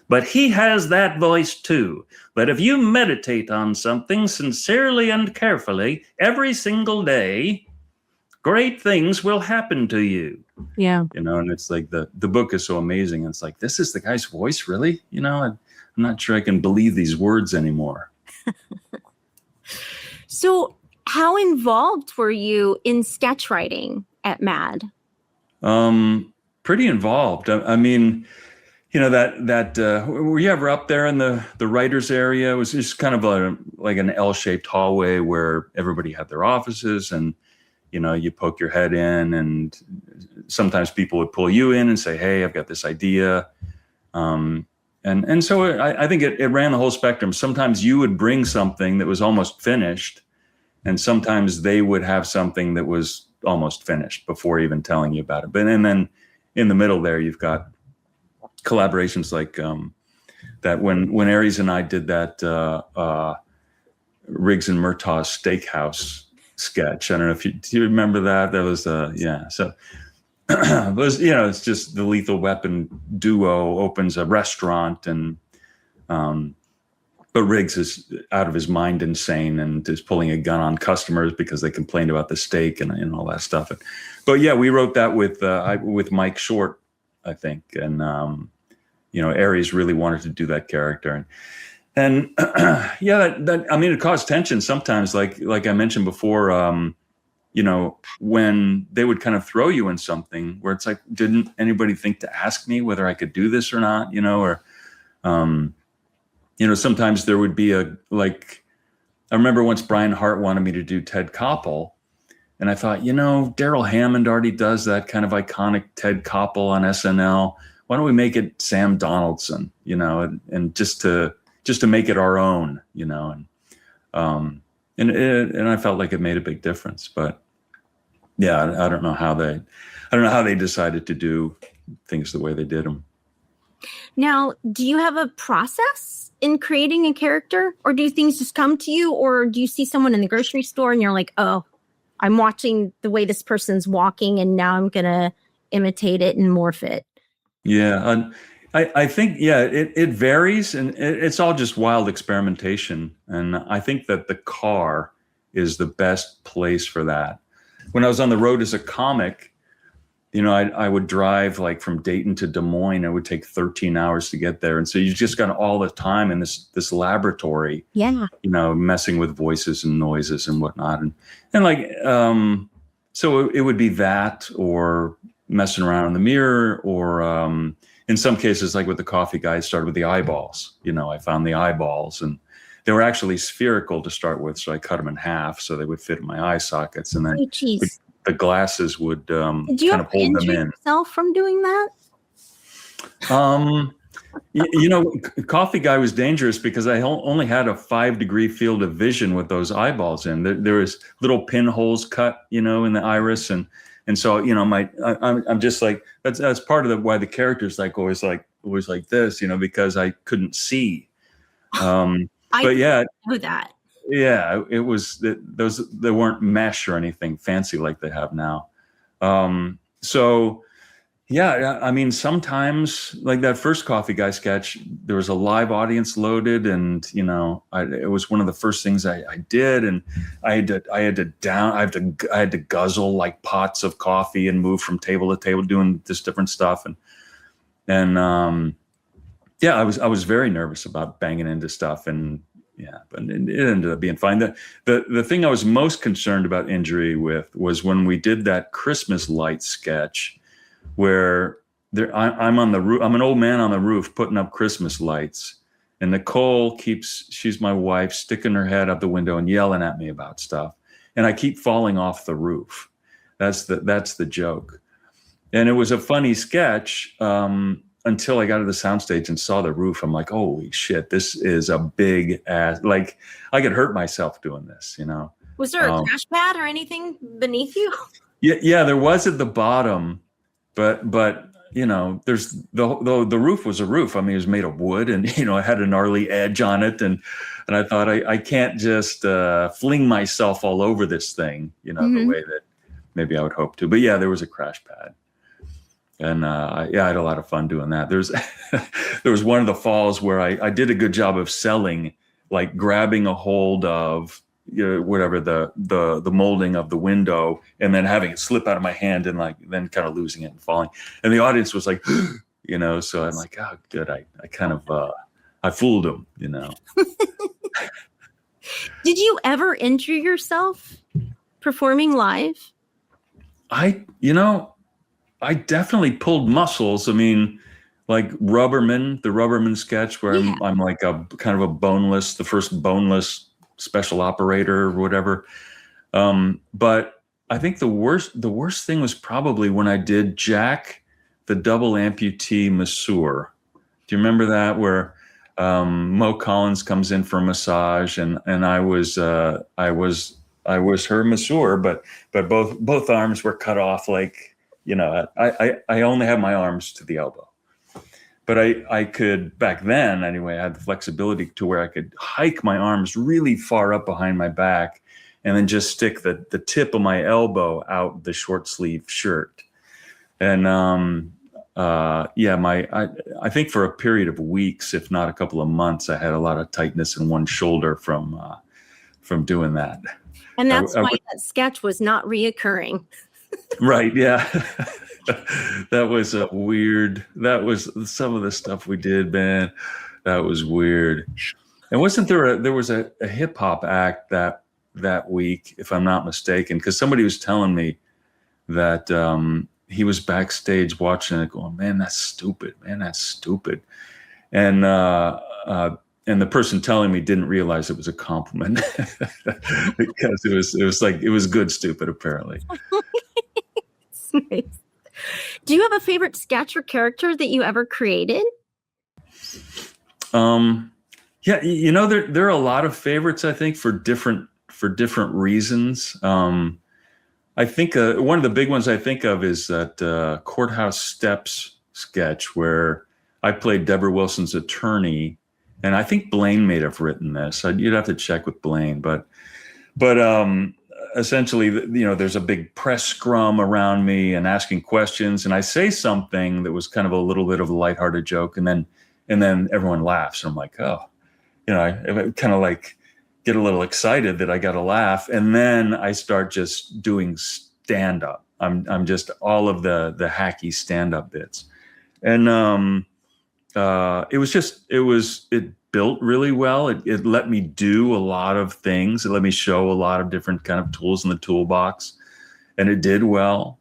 But he has that voice too. But if you meditate on something sincerely and carefully every single day, great things will happen to you. Yeah. You know, and it's like the book is so amazing. It's like, this is the guy's voice, really? You know, I'm not sure I can believe these words anymore. So how involved were you in sketch writing at MAD? Pretty involved. I mean, you know, were you ever up there in the writers area? It was just kind of like an L-shaped hallway where everybody had their offices, and, you know, you poke your head in, and sometimes people would pull you in and say, hey, I've got this idea. And so I think it ran the whole spectrum. Sometimes you would bring something that was almost finished, and sometimes they would have something that was almost finished before even telling you about it. And then in the middle there, you've got collaborations like that when Aries and I did that Riggs and Murtaugh's Steakhouse sketch. I don't know if do you remember that? That was yeah. So it was, you know, it's just the Lethal Weapon duo opens a restaurant, and but Riggs is out of his mind insane and is pulling a gun on customers because they complained about the steak and all that stuff. But yeah, we wrote that with Mike Short, I think, and you know, Aries really wanted to do that character, and yeah, that I mean, it caused tension sometimes. Like I mentioned before, you know, when they would kind of throw you in something where it's like, didn't anybody think to ask me whether I could do this or not? You know, or you know, sometimes there would be I remember once Brian Hart wanted me to do Ted Koppel, and I thought, you know, Daryl Hammond already does that kind of iconic Ted Koppel on SNL. Why don't we make it Sam Donaldson, you know, and just to make it our own, you know, and I felt like it made a big difference. But yeah, I don't know how they decided to do things the way they did them. Now, do you have a process in creating a character, or do things just come to you, or do you see someone in the grocery store and you're like, oh, I'm watching the way this person's walking and now I'm going to imitate it and morph it? Yeah. I think, yeah, it varies, and it's all just wild experimentation. And I think that the car is the best place for that. When I was on the road as a comic, you know, I would drive like from Dayton to Des Moines. It would take 13 hours to get there. And so you just got all the time in this laboratory, yeah, you know, messing with voices and noises and whatnot. And like, so it would be that, or messing around in the mirror, or in some cases, like with the coffee guy, I started with the eyeballs. You know, I found the eyeballs, and they were actually spherical to start with. So I cut them in half so they would fit in my eye sockets. And then the glasses would Did you kind of hold them in. Yourself from doing that? You know, coffee guy was dangerous because I only had a 5-degree field of vision with those eyeballs in. There was little pinholes cut, you know, in the iris, and so, you know, I'm just like, that's part of why the character's always like this, you know, because I couldn't see. But yeah, know that. Yeah, it was they weren't mesh or anything fancy like they have now. So yeah, I mean, sometimes like that first coffee guy sketch, there was a live audience loaded, and you know, it was one of the first things I did, and I had to guzzle like pots of coffee and move from table to table doing this different stuff, and yeah, I was very nervous about banging into stuff, and yeah, but it ended up being fine. The thing I was most concerned about injury with was when we did that Christmas light sketch, where I'm on the roof. I'm an old man on the roof putting up Christmas lights, and Nicole she's my wife, sticking her head out the window and yelling at me about stuff, and I keep falling off the roof. That's the joke, and it was a funny sketch. Until I got to the soundstage and saw the roof, I'm like, holy shit, this is a big ass, like I could hurt myself doing this, you know? Was there a crash pad or anything beneath you? Yeah, there was at the bottom, but you know, there's the roof was a roof. I mean, it was made of wood, and, you know, it had a gnarly edge on it. And I thought I can't just fling myself all over this thing, you know, the way that maybe I would hope to. But yeah, there was a crash pad. And yeah, I had a lot of fun doing that. There was one of the falls where I did a good job of selling, like grabbing a hold of whatever the molding of the window, and then having it slip out of my hand and like then kind of losing it and falling. And the audience was like, so I'm like, oh, good. I kind of I fooled them, Did you ever injure yourself performing live? I definitely pulled muscles. I mean, like the Rubberman sketch where I'm like a kind of the first boneless special operator or whatever. But I think the worst thing was probably when I did Jack, the double amputee masseur. Do you remember that, where Mo Collins comes in for a massage, and I was her masseur, but both arms were cut off. Like, I only have my arms to the elbow, but I could, back then anyway, I had the flexibility to where I could hike my arms really far up behind my back and then just stick the tip of my elbow out the short sleeve shirt. And I think for a period of weeks, if not a couple of months, I had a lot of tightness in one shoulder from doing that. And that's why that sketch was not reoccurring. Right. Yeah. That was some of the stuff we did, man. That was weird. And wasn't there was a hip hop act that week, if I'm not mistaken, because somebody was telling me that he was backstage watching it going, man, that's stupid. And the person telling me didn't realize it was a compliment because it was good stupid, apparently. Nice. Do you have a favorite sketch or character that you ever created? Yeah, there are a lot of favorites, I think, for different reasons. I think one of the big ones I think of is that Courthouse Steps sketch where I played Deborah Wilson's attorney, and I think Blaine may have written this. You'd have to check with Blaine, but essentially, there's a big press scrum around me and asking questions, and I say something that was kind of a little bit of a lighthearted joke, and then everyone laughs. And I'm like, oh, I kind of like get a little excited that I got a laugh, and then I start just doing stand up. I'm just all of the hacky stand up bits, and it built really well. It let me do a lot of things. It let me show a lot of different kind of tools in the toolbox, and it did well.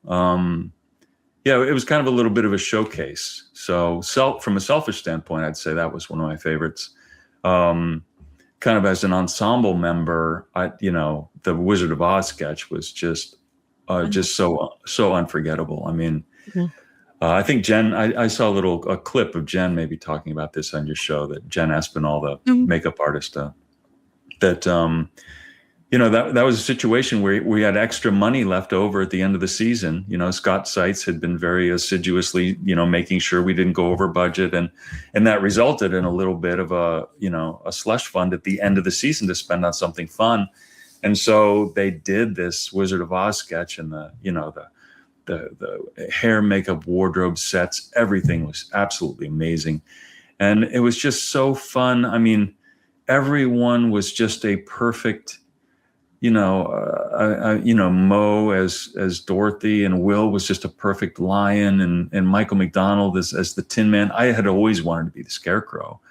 It was kind of a little bit of a showcase. So from a selfish standpoint, I'd say that was one of my favorites. Kind of as an ensemble member, the Wizard of Oz sketch was just so unforgettable. I mean, I think Jen, I saw a clip of Jen maybe talking about this on your show, that Jen Espinal, the makeup artist, that was a situation where we had extra money left over at the end of the season. Scott Seitz had been very assiduously, making sure we didn't go over budget, and that resulted in a little bit of a slush fund at the end of the season to spend on something fun. And so they did this Wizard of Oz sketch, and the hair, makeup, wardrobe, sets, everything was absolutely amazing. And it was just so fun. I mean, everyone was just a perfect, Mo as Dorothy, and Will was just a perfect lion, and Michael McDonald as the Tin Man. I had always wanted to be the Scarecrow.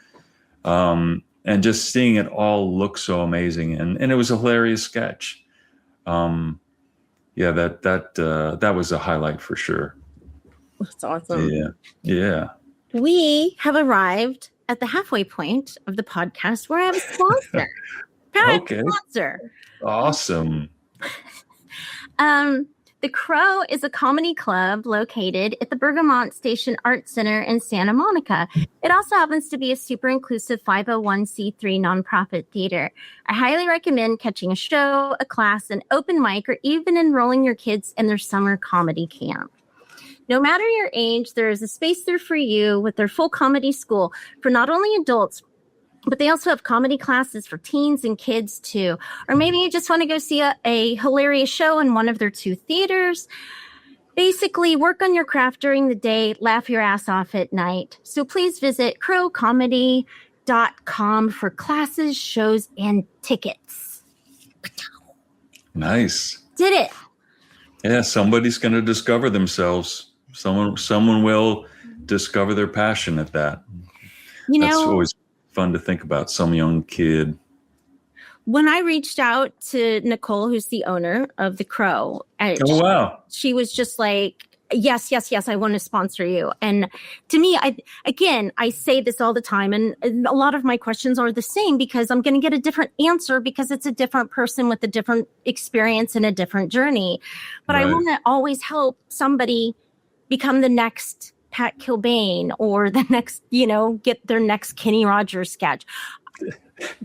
And just seeing it all look so amazing. And it was a hilarious sketch. That was a highlight for sure. That's awesome. Yeah. We have arrived at the halfway point of the podcast where I have a sponsor. Okay. Sponsor. Awesome. The Crow is a comedy club located at the Bergamont Station Art Center in Santa Monica. It also happens to be a super inclusive 501c3 nonprofit theater. I highly recommend catching a show, a class, an open mic, or even enrolling your kids in their summer comedy camp. No matter your age, there is a space there for you with their full comedy school for not only adults, but they also have comedy classes for teens and kids too. Or maybe you just want to go see a hilarious show in one of their 2 theaters. Basically, work on your craft during the day, laugh your ass off at night. So please visit crowcomedy.com for classes, shows, and tickets. Nice. Did it. Yeah, somebody's going to discover themselves. Someone will discover their passion at that. That's always fun to think about, some young kid. When I reached out to Nicole, who's the owner of the Crow, wow. She was just like, yes, I want to sponsor you. And to me, I say this all the time, and a lot of my questions are the same because I'm going to get a different answer because it's a different person with a different experience and a different journey. But I want to always help somebody become the next Pat Kilbane or the next, get their next Kenny Rogers sketch.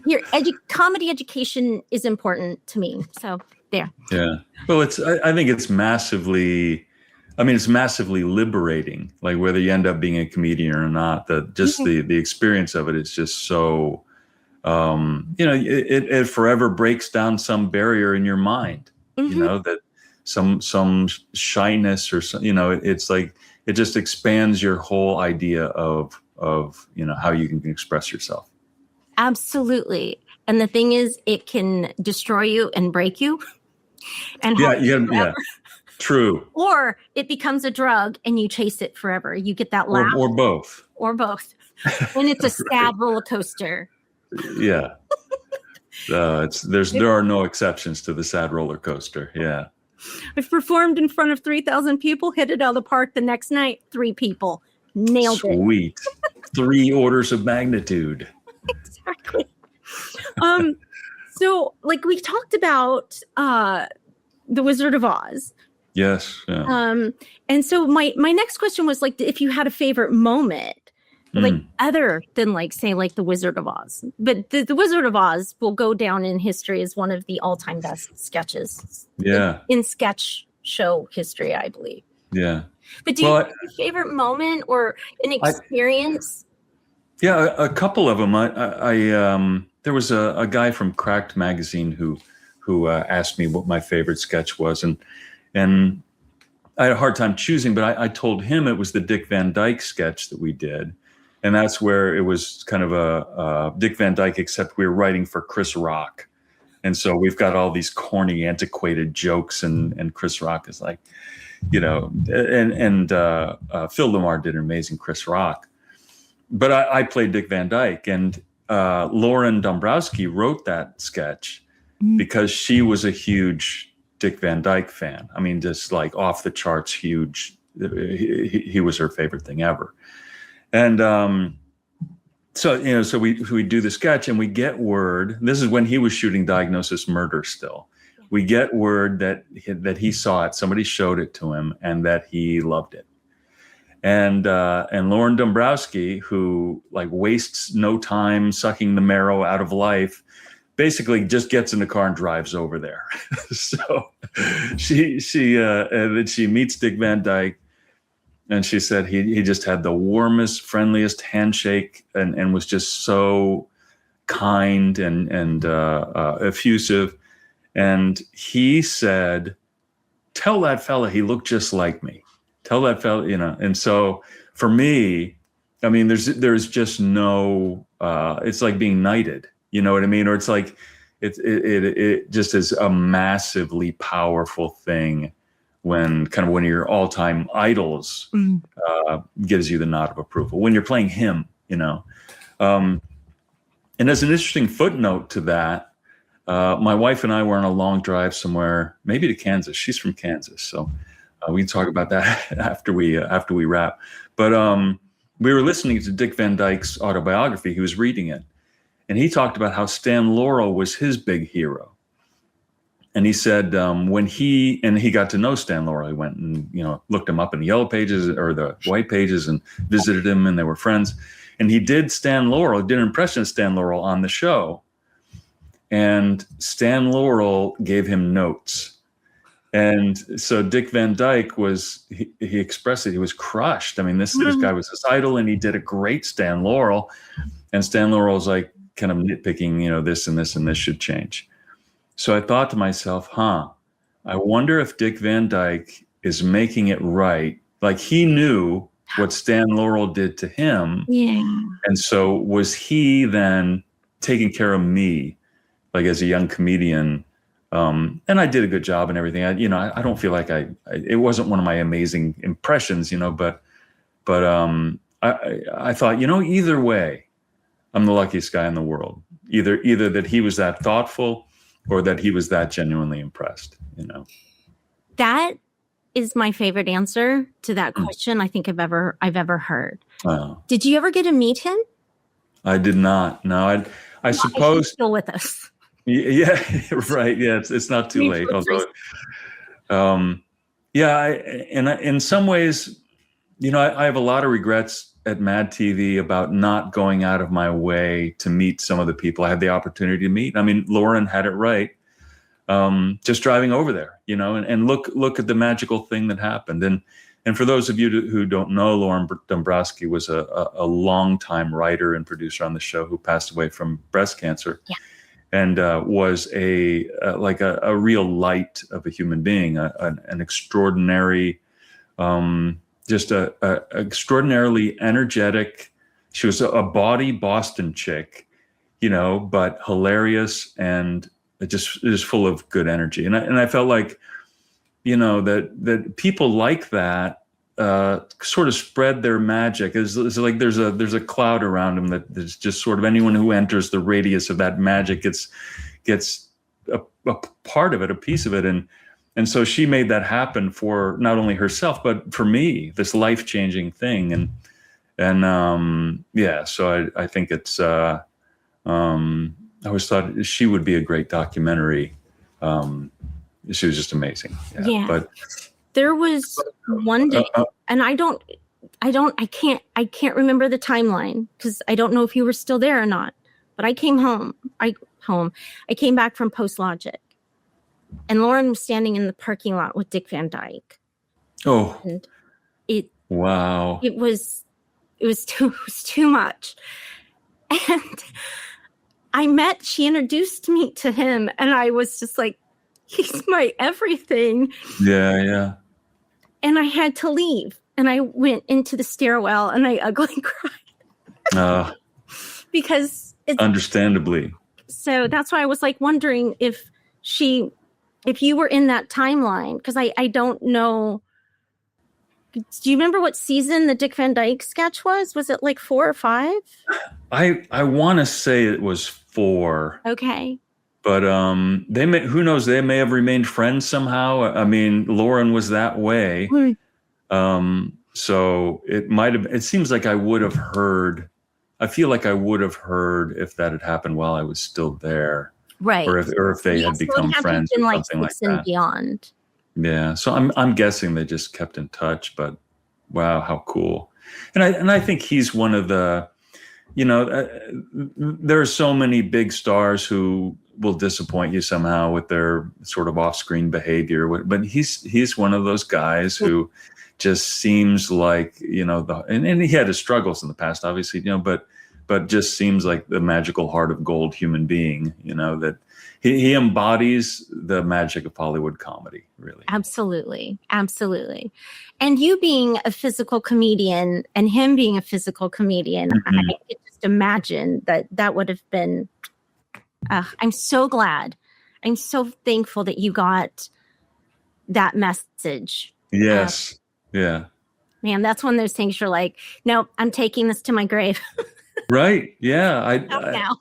Your comedy education is important to me. So there. Yeah. Well, I think it's massively liberating, like whether you end up being a comedian or not, that just the experience of it is just so, it forever breaks down some barrier in your mind, that some shyness or some, it's like, it just expands your whole idea of how you can express yourself. Absolutely. And the thing is, it can destroy you and break you. And true. Or it becomes a drug and you chase it forever. You get that laugh. Or both. And it's a sad roller coaster. Yeah. There are no exceptions to the sad roller coaster. Yeah. I've performed in front of 3,000 people, hit it out of the park the next night. 3 people. Nailed it. Sweet. 3 orders of magnitude. Exactly. So like we talked about The Wizard of Oz. Yes. Yeah. And so my next question was like, if you had a favorite moment, like other than like say like The Wizard of Oz, but the Wizard of Oz will go down in history as one of the all-time best sketches. Yeah. In sketch show history, I believe. Yeah. But do you have a favorite moment or an experience? Yeah, a couple of them. There was a guy from Cracked magazine who asked me what my favorite sketch was, and I had a hard time choosing, but I told him it was the Dick Van Dyke sketch that we did, and that's where it was kind of a Dick Van Dyke, except we were writing for Chris Rock, and so we've got all these corny, antiquated jokes, and Chris Rock is like, and Phil Lamar did an amazing Chris Rock. But I played Dick Van Dyke, and Lauren Dombrowski wrote that sketch because she was a huge Dick Van Dyke fan. I mean, just like off the charts huge. He was her favorite thing ever. And so we do the sketch, and we get word. This is when he was shooting Diagnosis Murder still. We get word that he saw it. Somebody showed it to him, and that he loved it. And Lauren Dombrowski, who like wastes no time sucking the marrow out of life, basically just gets in the car and drives over there. So she meets Dick Van Dyke, and she said he just had the warmest, friendliest handshake, and was just so kind and effusive. And he said, "Tell that fella he looked just like me. Tell that fella, And so for me, I mean, there's just no. It's like being knighted. You know what I mean? Or it's like it just is a massively powerful thing when kind of one of your all-time idols gives you the nod of approval when you're playing him. And as an interesting footnote to that, my wife and I were on a long drive somewhere, maybe to Kansas. She's from Kansas, so we can talk about that after we wrap. But we were listening to Dick Van Dyke's autobiography. He was reading it, and he talked about how Stan Laurel was his big hero. And he said when he got to know Stan Laurel, he went and looked him up in the yellow pages or the white pages and visited him, and they were friends. And he did an impression of Stan Laurel on the show. And Stan Laurel gave him notes. And so Dick Van Dyke he expressed it. He was crushed. I mean, this guy was his idol, and he did a great Stan Laurel. And Stan Laurel's like kind of nitpicking, this and this and this should change. So I thought to myself, I wonder if Dick Van Dyke is making it right. Like he knew what Stan Laurel did to him. Yeah. And so was he then taking care of me, like as a young comedian, And I did a good job and everything. I don't feel like it wasn't one of my amazing impressions, but I thought, either way, I'm the luckiest guy in the world. Either that he was that thoughtful or that he was that genuinely impressed, That is my favorite answer to that question I think I've ever heard. Did you ever get to meet him? I did not. No, I suppose he's still with us. Yeah, right. Yeah, it's not too late. Although, in some ways, I have a lot of regrets at Mad TV about not going out of my way to meet some of the people I had the opportunity to meet. I mean, Lauren had it right. Just driving over there, and look at the magical thing that happened. And for those of you who don't know, Lauren Dombrowski was a longtime writer and producer on the show who passed away from breast cancer. Yeah. And was a real light of a human being, an extraordinary, just a extraordinarily energetic. She was a bawdy Boston chick, but hilarious and just full of good energy. And I felt like, that people like that sort of spread their magic. It's like there's a cloud around them that there's just sort of anyone who enters the radius of that magic gets a part of it, a piece of it. And so she made that happen for not only herself, but for me, this life-changing thing. So I think it's, I always thought she would be a great documentary. She was just amazing. Yeah. But there was one day, and I can't remember the timeline because I don't know if you were still there or not, but I came home. I came back from Post Logic, and Lauren was standing in the parking lot with Dick Van Dyke. Oh, and wow. It was too much. And she introduced me to him, and I was just like, he's my everything. Yeah. And I had to leave. And I went into the stairwell and I ugly cried. Because understandably. So that's why I was like wondering if you were in that timeline. Because I don't know. Do you remember what season the Dick Van Dyke sketch was? Was it like 4 or 5? I want to say it was 4. Okay. But who knows? They may have remained friends somehow. I mean, Lauren was that way. So it might have. It seems like I would have heard. I feel like I would have heard if that had happened while I was still there, right? Or if they had become friends or something like that. Beyond. Yeah. So I'm guessing they just kept in touch. But wow, how cool! And I think he's one of the. There are so many big stars who will disappoint you somehow with their sort of off-screen behavior, but he's one of those guys who just seems like and he had his struggles in the past, obviously, but just seems like the magical heart of gold human being, that he embodies the magic of Hollywood comedy, really. Absolutely. And you being a physical comedian and him being a physical comedian, I can just imagine that would have been. I'm so glad. I'm so thankful that you got that message. Yes. Yeah. Man, that's one of those things you're like, no, I'm taking this to my grave. Right. Yeah. Now.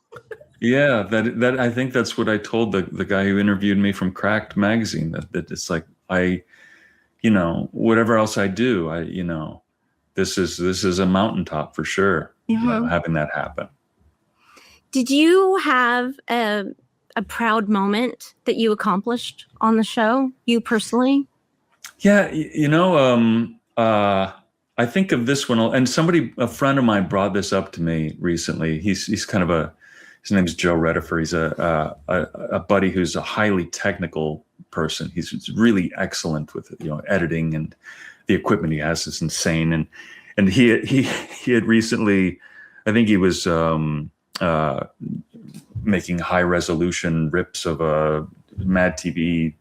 Yeah. That I think that's what I told the guy who interviewed me from Cracked magazine, that it's like, whatever else I do, this is a mountaintop for sure. Having that happen. Did you have a proud moment that you accomplished on the show, you personally? Yeah, I think of this one, and a friend of mine brought this up to me recently. He's kind of his name is Joe Redifer. He's a buddy who's a highly technical person. He's really excellent with editing, and the equipment he has is insane. And he had recently, I think he was making high resolution rips of Mad TV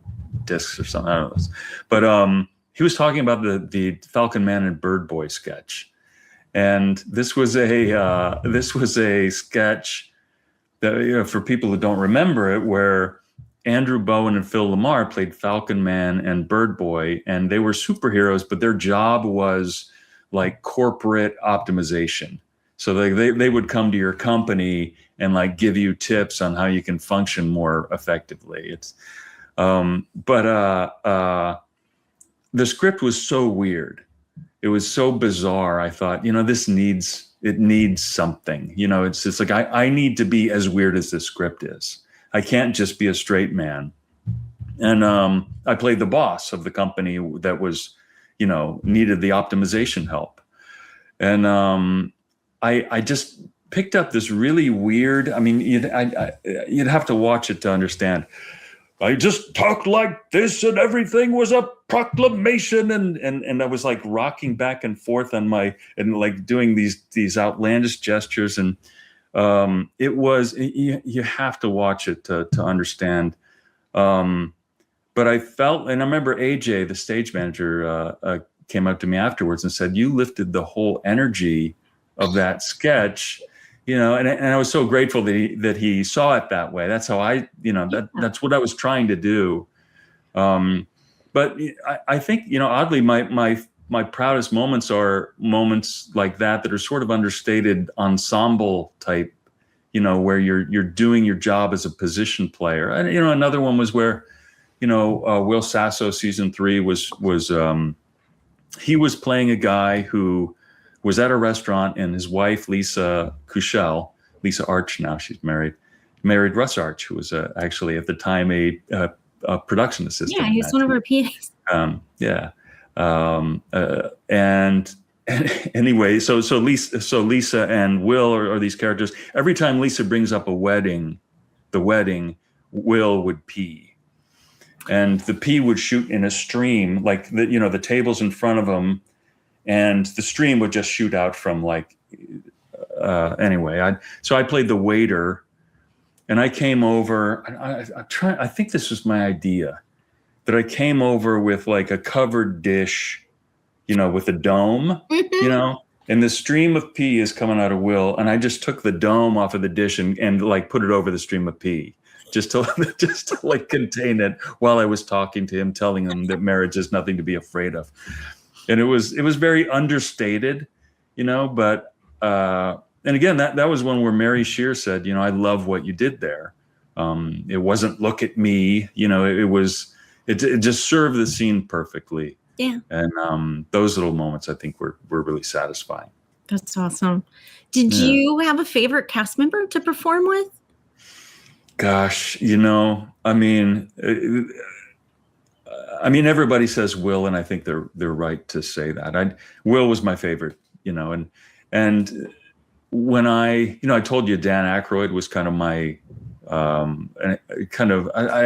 discs or something. I don't know. But he was talking about the Falcon Man and Bird Boy sketch, and this was a sketch that for people who don't remember it, where Andrew Bowen and Phil Lamar played Falcon Man and Bird Boy, and they were superheroes, but their job was like corporate optimization. So they would come to your company and like give you tips on how you can function more effectively. It's the script was so weird. It was so bizarre. I thought, this needs something. It's just like I need to be as weird as this script is. I can't just be a straight man. And I played the boss of the company that was, needed the optimization help. And I just picked up this really weird, you'd have to watch it to understand. I just talked like this and everything was a proclamation. And I was like rocking back and forth and like doing these outlandish gestures. And it was, you have to watch it to understand. But I felt, and I remember AJ, the stage manager, came up to me afterwards and said, "You lifted the whole energy of that sketch." And I was so grateful that he saw it that way. That's how that's what I was trying to do. But I think, oddly, my proudest moments are moments like that are sort of understated ensemble type, where you're doing your job as a position player. And, another one was where, Will Sasso season 3 was he was playing a guy who was at a restaurant, and his wife, Lisa Arch, now she's married Russ Arch, who was actually at the time a production assistant. Yeah, he was one of our PAs. And anyway, so Lisa and Will are these characters. Every time Lisa brings up the wedding, Will would pee. And the pee would shoot in a stream, like the tables in front of him, and the stream would just shoot out from anyway. So I played the waiter, and I came over. I think this was my idea, that I came over with like a covered dish, with a dome, and the stream of pee is coming out of Will, and I just took the dome off of the dish and like put it over the stream of pee. Just to like contain it while I was talking to him, telling him that marriage is nothing to be afraid of. And it was very understated, but, and again, that was one where Mary Shear said, I love what you did there. It wasn't look at me, it just served the scene perfectly. Yeah. And those little moments I think were really satisfying. That's awesome. Did you have a favorite cast member to perform with? Gosh, everybody says Will, and I think they're right to say that. Will was my favorite, and when I told you Dan Aykroyd was kind of my I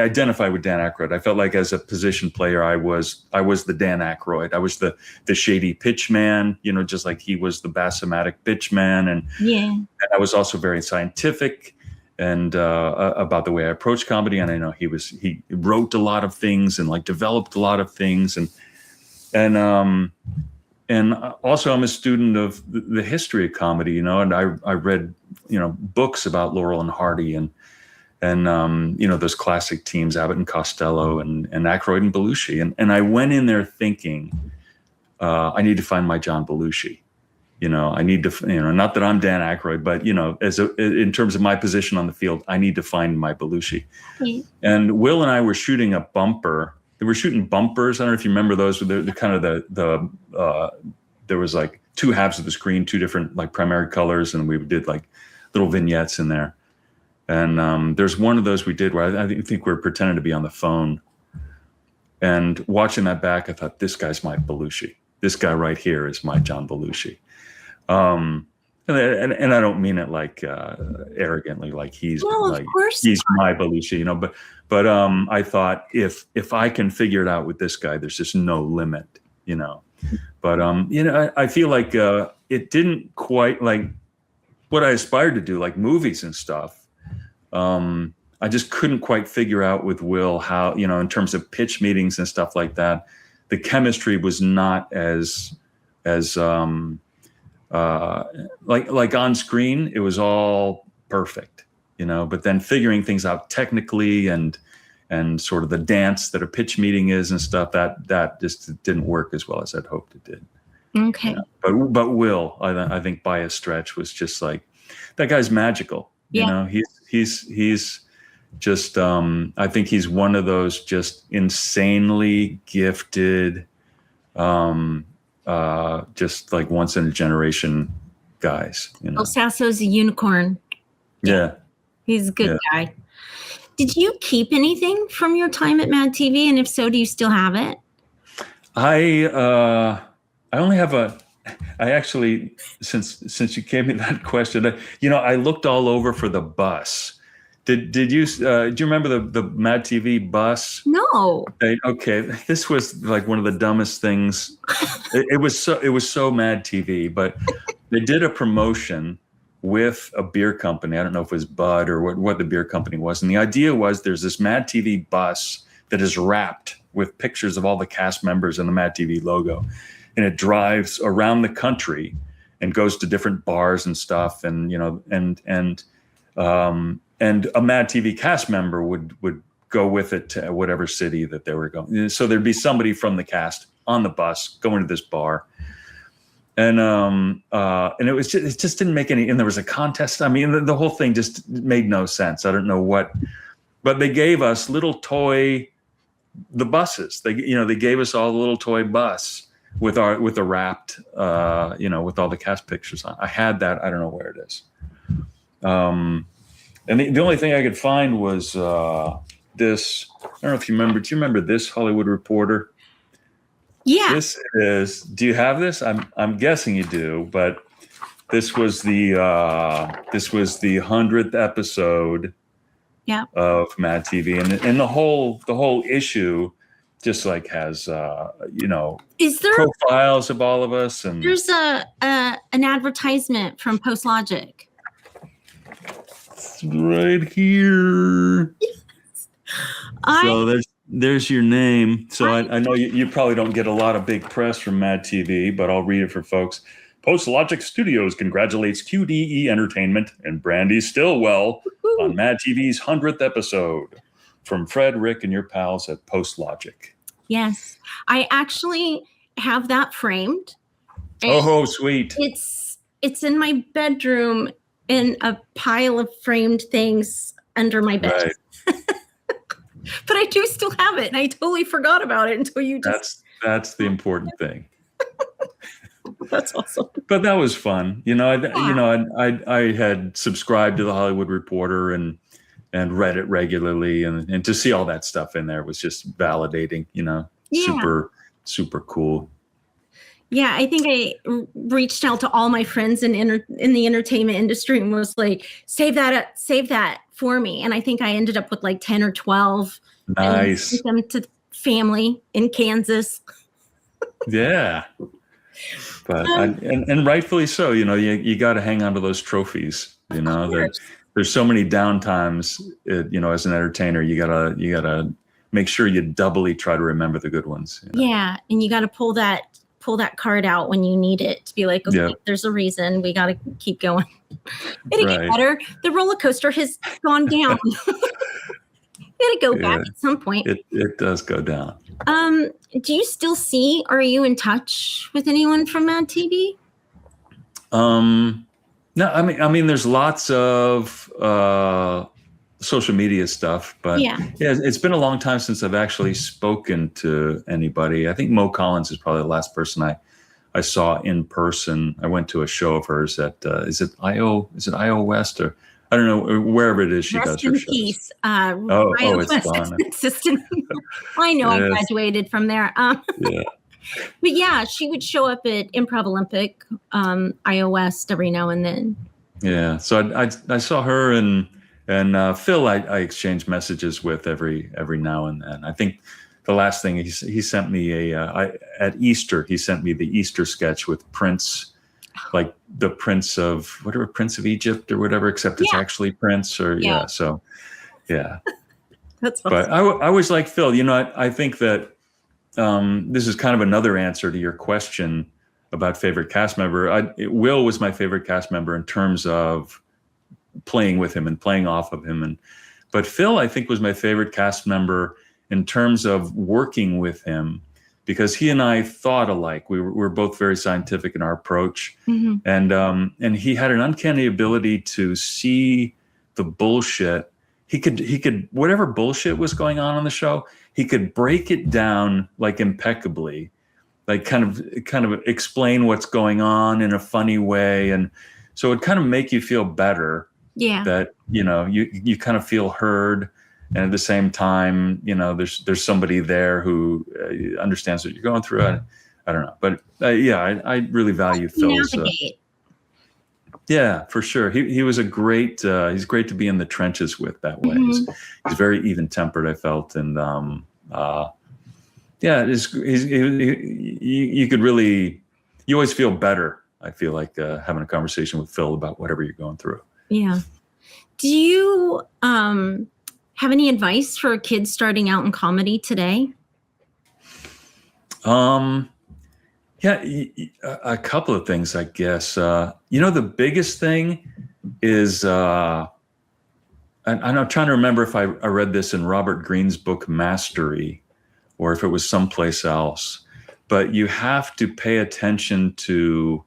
identify with Dan Aykroyd. I felt like as a position player, I was the Dan Aykroyd. I was the shady pitch man, just like he was the bassomatic pitch man, and I was also very scientific and about the way I approach comedy. And I know he wrote a lot of things and like developed a lot of things. And also I'm a student of the history of comedy, and I read, books about Laurel and Hardy and those classic teams, Abbott and Costello and Aykroyd and Belushi. And I went in there thinking, I need to find my John Belushi. I need to, not that I'm Dan Aykroyd, but, in terms of my position on the field, I need to find my Belushi. Mm-hmm. And Will and I were shooting a bumper. They were shooting bumpers. I don't know if you remember those. They're kind of there was like two halves of the screen, two different like primary colors. And we did like little vignettes in there. And there's one of those we did where I think we were pretending to be on the phone. And watching that back, I thought, this guy's my Belushi. This guy right here is my John Belushi. And I don't mean it like arrogantly, like he's my Belushi, but I thought if I can figure it out with this guy, there's just no limit, But I feel like it didn't quite like what I aspired to do, like movies and stuff. I just couldn't quite figure out with Will how, in terms of pitch meetings and stuff like that, the chemistry was not as like on screen, it was all perfect, but then figuring things out technically and and sort of the dance that a pitch meeting is and stuff, that just didn't work as well as I'd hoped it did. Okay. But Will, I think by a stretch was just like, that guy's magical. Yeah. You know, he's just, I think he's one of those just insanely gifted, just like once in a generation guys, you know. Well, Sasso's a unicorn. Yeah. He's a good guy. Did you keep anything from your time at Mad TV? And if so, do you still have it? I only have I actually, since you gave me that question, I looked all over for the bus. Did you, do you remember the Mad TV bus? No. Okay. This was like one of the dumbest things. It was so Mad TV, but they did a promotion with a beer company. I don't know if it was Bud or what the beer company was. And the idea was there's this Mad TV bus that is wrapped with pictures of all the cast members and the Mad TV logo. And it drives around the country and goes to different bars and stuff. And, and a Mad TV cast member would go with it to whatever city that they were going. So there'd be somebody from the cast on the bus going to this bar. And it just didn't make any, and there was a contest. I mean, the whole thing just made no sense. I don't know what, but they gave us the buses. They gave us all the little toy bus with the wrapped, with all the cast pictures on. I had that. I don't know where it is. And the only thing I could find was this. I don't know if you remember. Do you remember this Hollywood Reporter? Yeah. This is. Do you have this? I'm guessing you do. But this was the 100th episode. Yeah. Of Mad TV, and the whole issue just like has is there profiles of all of us, and there's an advertisement from Post Logic. It's right here. Yes. So there's your name. So I know you probably don't get a lot of big press from Mad TV, but I'll read it for folks. Post Logic Studios congratulates QDE Entertainment and Brandee Stilwell on Mad TV's 100th episode. From Fred, Rick, and your pals at Post Logic. Yes. I actually have that framed. Oh, sweet. It's in my bedroom in a pile of framed things under my bed. Right. But I do still have it, and I totally forgot about it until you just... That's the important thing. That's awesome. But that was fun. I had subscribed to the Hollywood Reporter and read it regularly, and to see all that stuff in there was just validating, super, super cool. Yeah, I think I reached out to all my friends in the entertainment industry and was like, save that for me. And I think I ended up with like 10 or 12. Nice. And sent them to family in Kansas. Yeah. But and rightfully so, you got to hang on to those trophies. There's so many downtimes. As an entertainer, you gotta make sure you doubly try to remember the good ones. Yeah, and you got to pull that card out when you need it to be like, okay, there's a reason. We got to keep going. It'll get better. The roller coaster has gone down. It'll go back at some point. It does go down. Do you still see? Are you in touch with anyone from Mad TV? No, I mean, there's lots of social media stuff, but yeah, it's been a long time since I've actually spoken to anybody. I think Mo Collins is probably the last person I saw in person. I went to a show of hers at is it IO West, or I don't know, wherever it is she does her shows. Peace. It's gone. Assistant. I know, I graduated from there. Yeah. But yeah, she would show up at Improv Olympic, IO West every now and then. Yeah, so I saw her and Phil. I exchanged messages with every now and then. I think the last thing he sent me at Easter, he sent me the Easter sketch with Prince, like the Prince of Egypt or whatever, except it's actually Prince or so yeah. That's awesome. But I always like Phil. I think that this is kind of another answer to your question about favorite cast member. Will was my favorite cast member in terms of playing with him and playing off of him, But Phil, I think, was my favorite cast member in terms of working with him, because he and I thought alike. We were both very scientific in our approach, and he had an uncanny ability to see the bullshit. He could whatever bullshit was going on the show, he could break it down like impeccably, like kind of explain what's going on in a funny way, and so it kind of make you feel better. Yeah. That you kind of feel heard, and at the same time, there's somebody there who understands what you're going through. I don't know, but I really value Phil's. Yeah, for sure. He was a great. He's great to be in the trenches with that way. Mm-hmm. He's very even tempered, I felt, and you could really. You always feel better. I feel like having a conversation with Phil about whatever you're going through. Yeah. Do you have any advice for kids starting out in comedy today? Yeah, a couple of things, I guess. The biggest thing is, and I'm trying to remember if I read this in Robert Greene's book Mastery, or if it was someplace else, but you have to pay attention to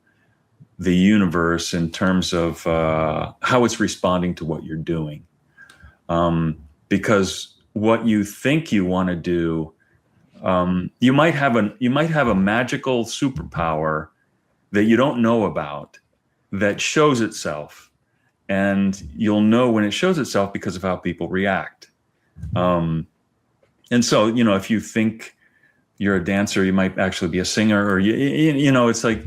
the universe in terms of how it's responding to what you're doing. Because what you think you want to do, you might have a magical superpower that you don't know about that shows itself, and you'll know when it shows itself because of how people react. And so, if you think you're a dancer, you might actually be a singer, or it's like.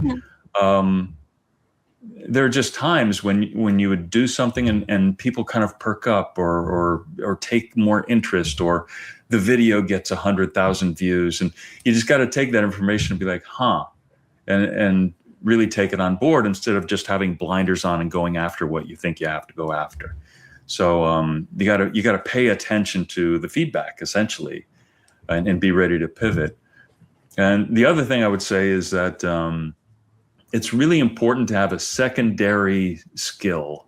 There are just times when you would do something and people kind of perk up or take more interest, or the video gets 100,000 views, and you just got to take that information and be like, and really take it on board instead of just having blinders on and going after what you think you have to go after. So you got to pay attention to the feedback essentially, and be ready to pivot. And the other thing I would say is that it's really important to have a secondary skill.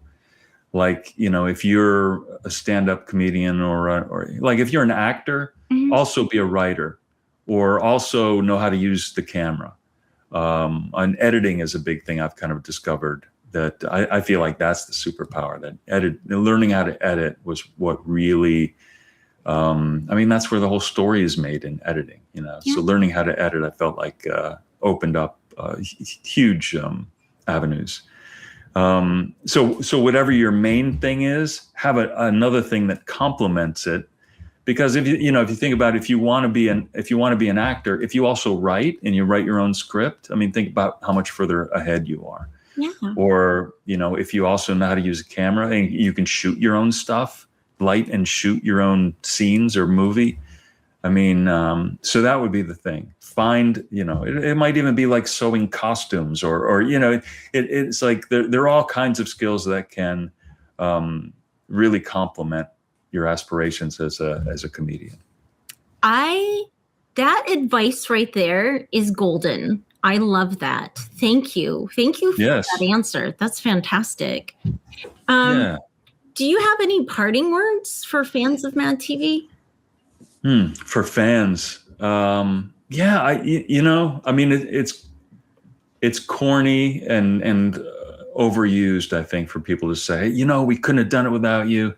Like, if you're a stand-up comedian or like if you're an actor, also be a writer, or also know how to use the camera. And editing is a big thing I've kind of discovered, that I feel like that's the superpower. That learning how to edit was what really, that's where the whole story is made, in editing, Yeah. So learning how to edit, I felt like opened up huge avenues. So whatever your main thing is, have another thing that complements it. Because if you think about it, if you want to be an actor, if you also write and you write your own script, think about how much further ahead you are. Yeah. Or if you also know how to use a camera and you can shoot your own stuff, light and shoot your own scenes or movie. So that would be the thing. Find, it might even be like sewing costumes or it's like there are all kinds of skills that can really complement your aspirations as a comedian. That advice right there is golden. I love that. Thank you. Thank you for that answer. That's fantastic. Do you have any parting words for fans of Mad TV? For fans, it's corny and overused, I think, for people to say, we couldn't have done it without you,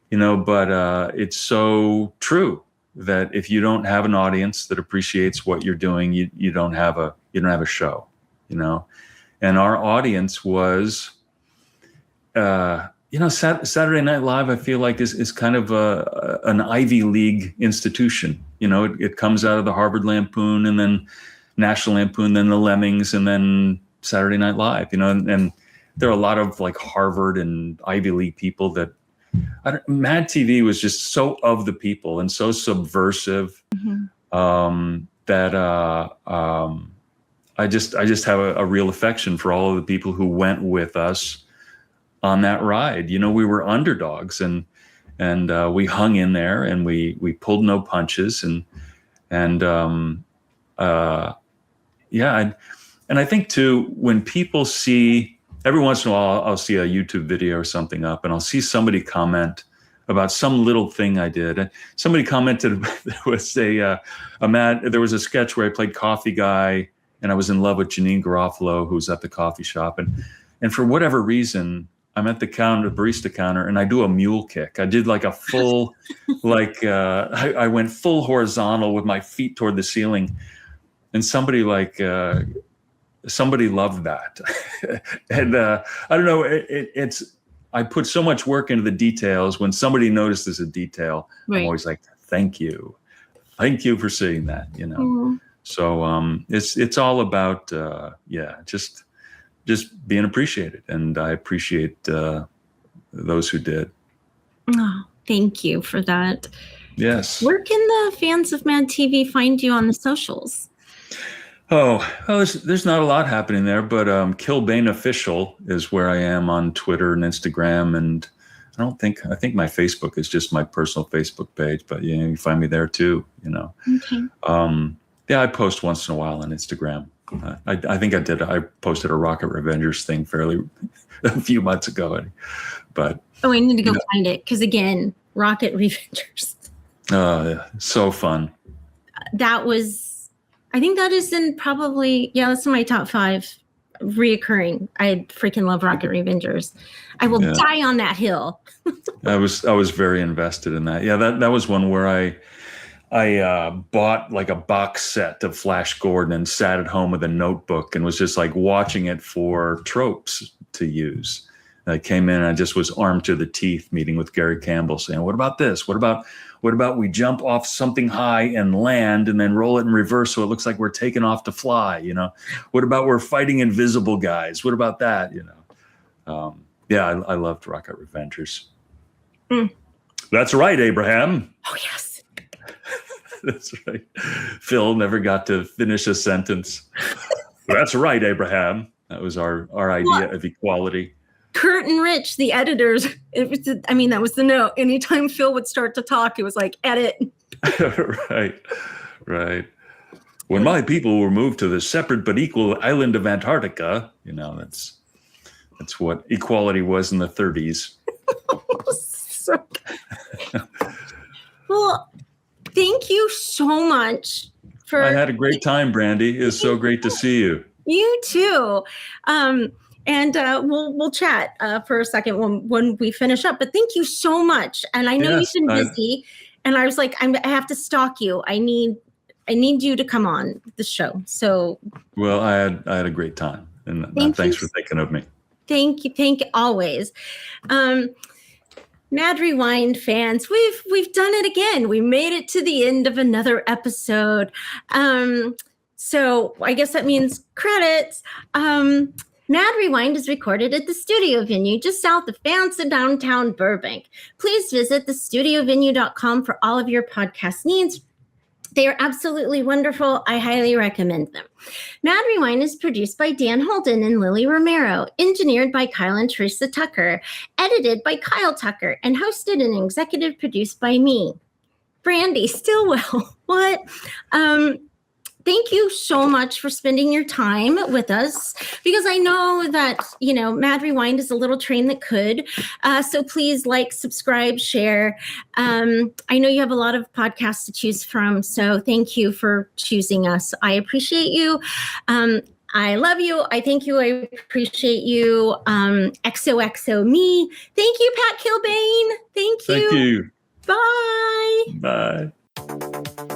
but it's so true that if you don't have an audience that appreciates what you're doing, you don't have a show, and our audience was, Saturday Night Live, I feel like is kind of an Ivy League institution. It comes out of the Harvard Lampoon, and then National Lampoon, then the Lemmings, and then Saturday Night Live. And there are a lot of like Harvard and Ivy League people that Mad TV was just so of the people and so subversive that I just have a real affection for all of the people who went with us on that ride. We were underdogs and we hung in there and we pulled no punches and I think too, when people see, every once in a while I'll see a YouTube video or something up and I'll see somebody comment, about some little thing I did. Somebody commented there was there was a sketch where I played coffee guy, and I was in love with Janine Garofalo, who was at the coffee shop, and for whatever reason, I'm at the barista counter, and I do a mule kick. I did like a full, I went full horizontal with my feet toward the ceiling, and somebody loved that. And I don't know, I put so much work into the details. When somebody notices a detail, right. I'm always like, thank you for seeing that, Mm-hmm. So it's all about just being appreciated, and I appreciate those who did. Oh, thank you for that. Yes. Where can the fans of Mad TV find you on the socials? Oh, well, there's not a lot happening there, but Kilbane Official is where I am on Twitter and Instagram, and I think my Facebook is just my personal Facebook page, but you can find me there too. Okay. I post once in a while on Instagram. I think I posted a Rocket Revengers thing a few months ago, but I need to go find it, because again, Rocket Revengers. Yeah, so fun. I think that is that's in my top 5 reoccurring. I freaking love Rocket Revengers. I will die on that hill. I was very invested in that. Yeah, that was one where I bought like a box set of Flash Gordon and sat at home with a notebook and was just like watching it for tropes to use. And I came in and I just was armed to the teeth meeting with Gary Campbell saying, what about this? What about we jump off something high and land and then roll it in reverse so it looks like we're taking off to fly, What about we're fighting invisible guys? What about that, I loved Rocket Revengers. Mm. That's right, Abraham. Oh, yes. That's right. Phil never got to finish a sentence. That's right, Abraham. That was our idea of equality. Kurt and Rich, the editors, that was the note. Anytime Phil would start to talk, it was like, edit. Right. When my people were moved to the separate but equal island of Antarctica, that's what equality was in the 30s. Well, thank you so much I had a great time, Brandee. It was so great to see you. You too. And we'll chat for a second when we finish up. But thank you so much. And I know you've been busy. And I was like, I have to stalk you. I need you to come on the show. So. Well, I had a great time, and thanks for thinking of me. Thank you always. Mad Rewind fans, we've done it again. We made it to the end of another episode. So I guess that means credits. Mad Rewind is recorded at the studio venue just south of fancy downtown Burbank. Please visit thestudiovenue.com for all of your podcast needs. They are absolutely wonderful. I highly recommend them. Mad Rewind is produced by Dan Holden and Lily Romero, engineered by Kyle and Teresa Tucker, edited by Kyle Tucker, and hosted and executive produced by me, Brandee Stilwell. What? Thank you so much for spending your time with us, because I know that, Mad Rewind is a little train that could. So please like, subscribe, share. I know you have a lot of podcasts to choose from. So thank you for choosing us. I appreciate you. I love you. I thank you. I appreciate you. XOXO me. Thank you, Pat Kilbane. Thank you. Thank you. Bye. Bye.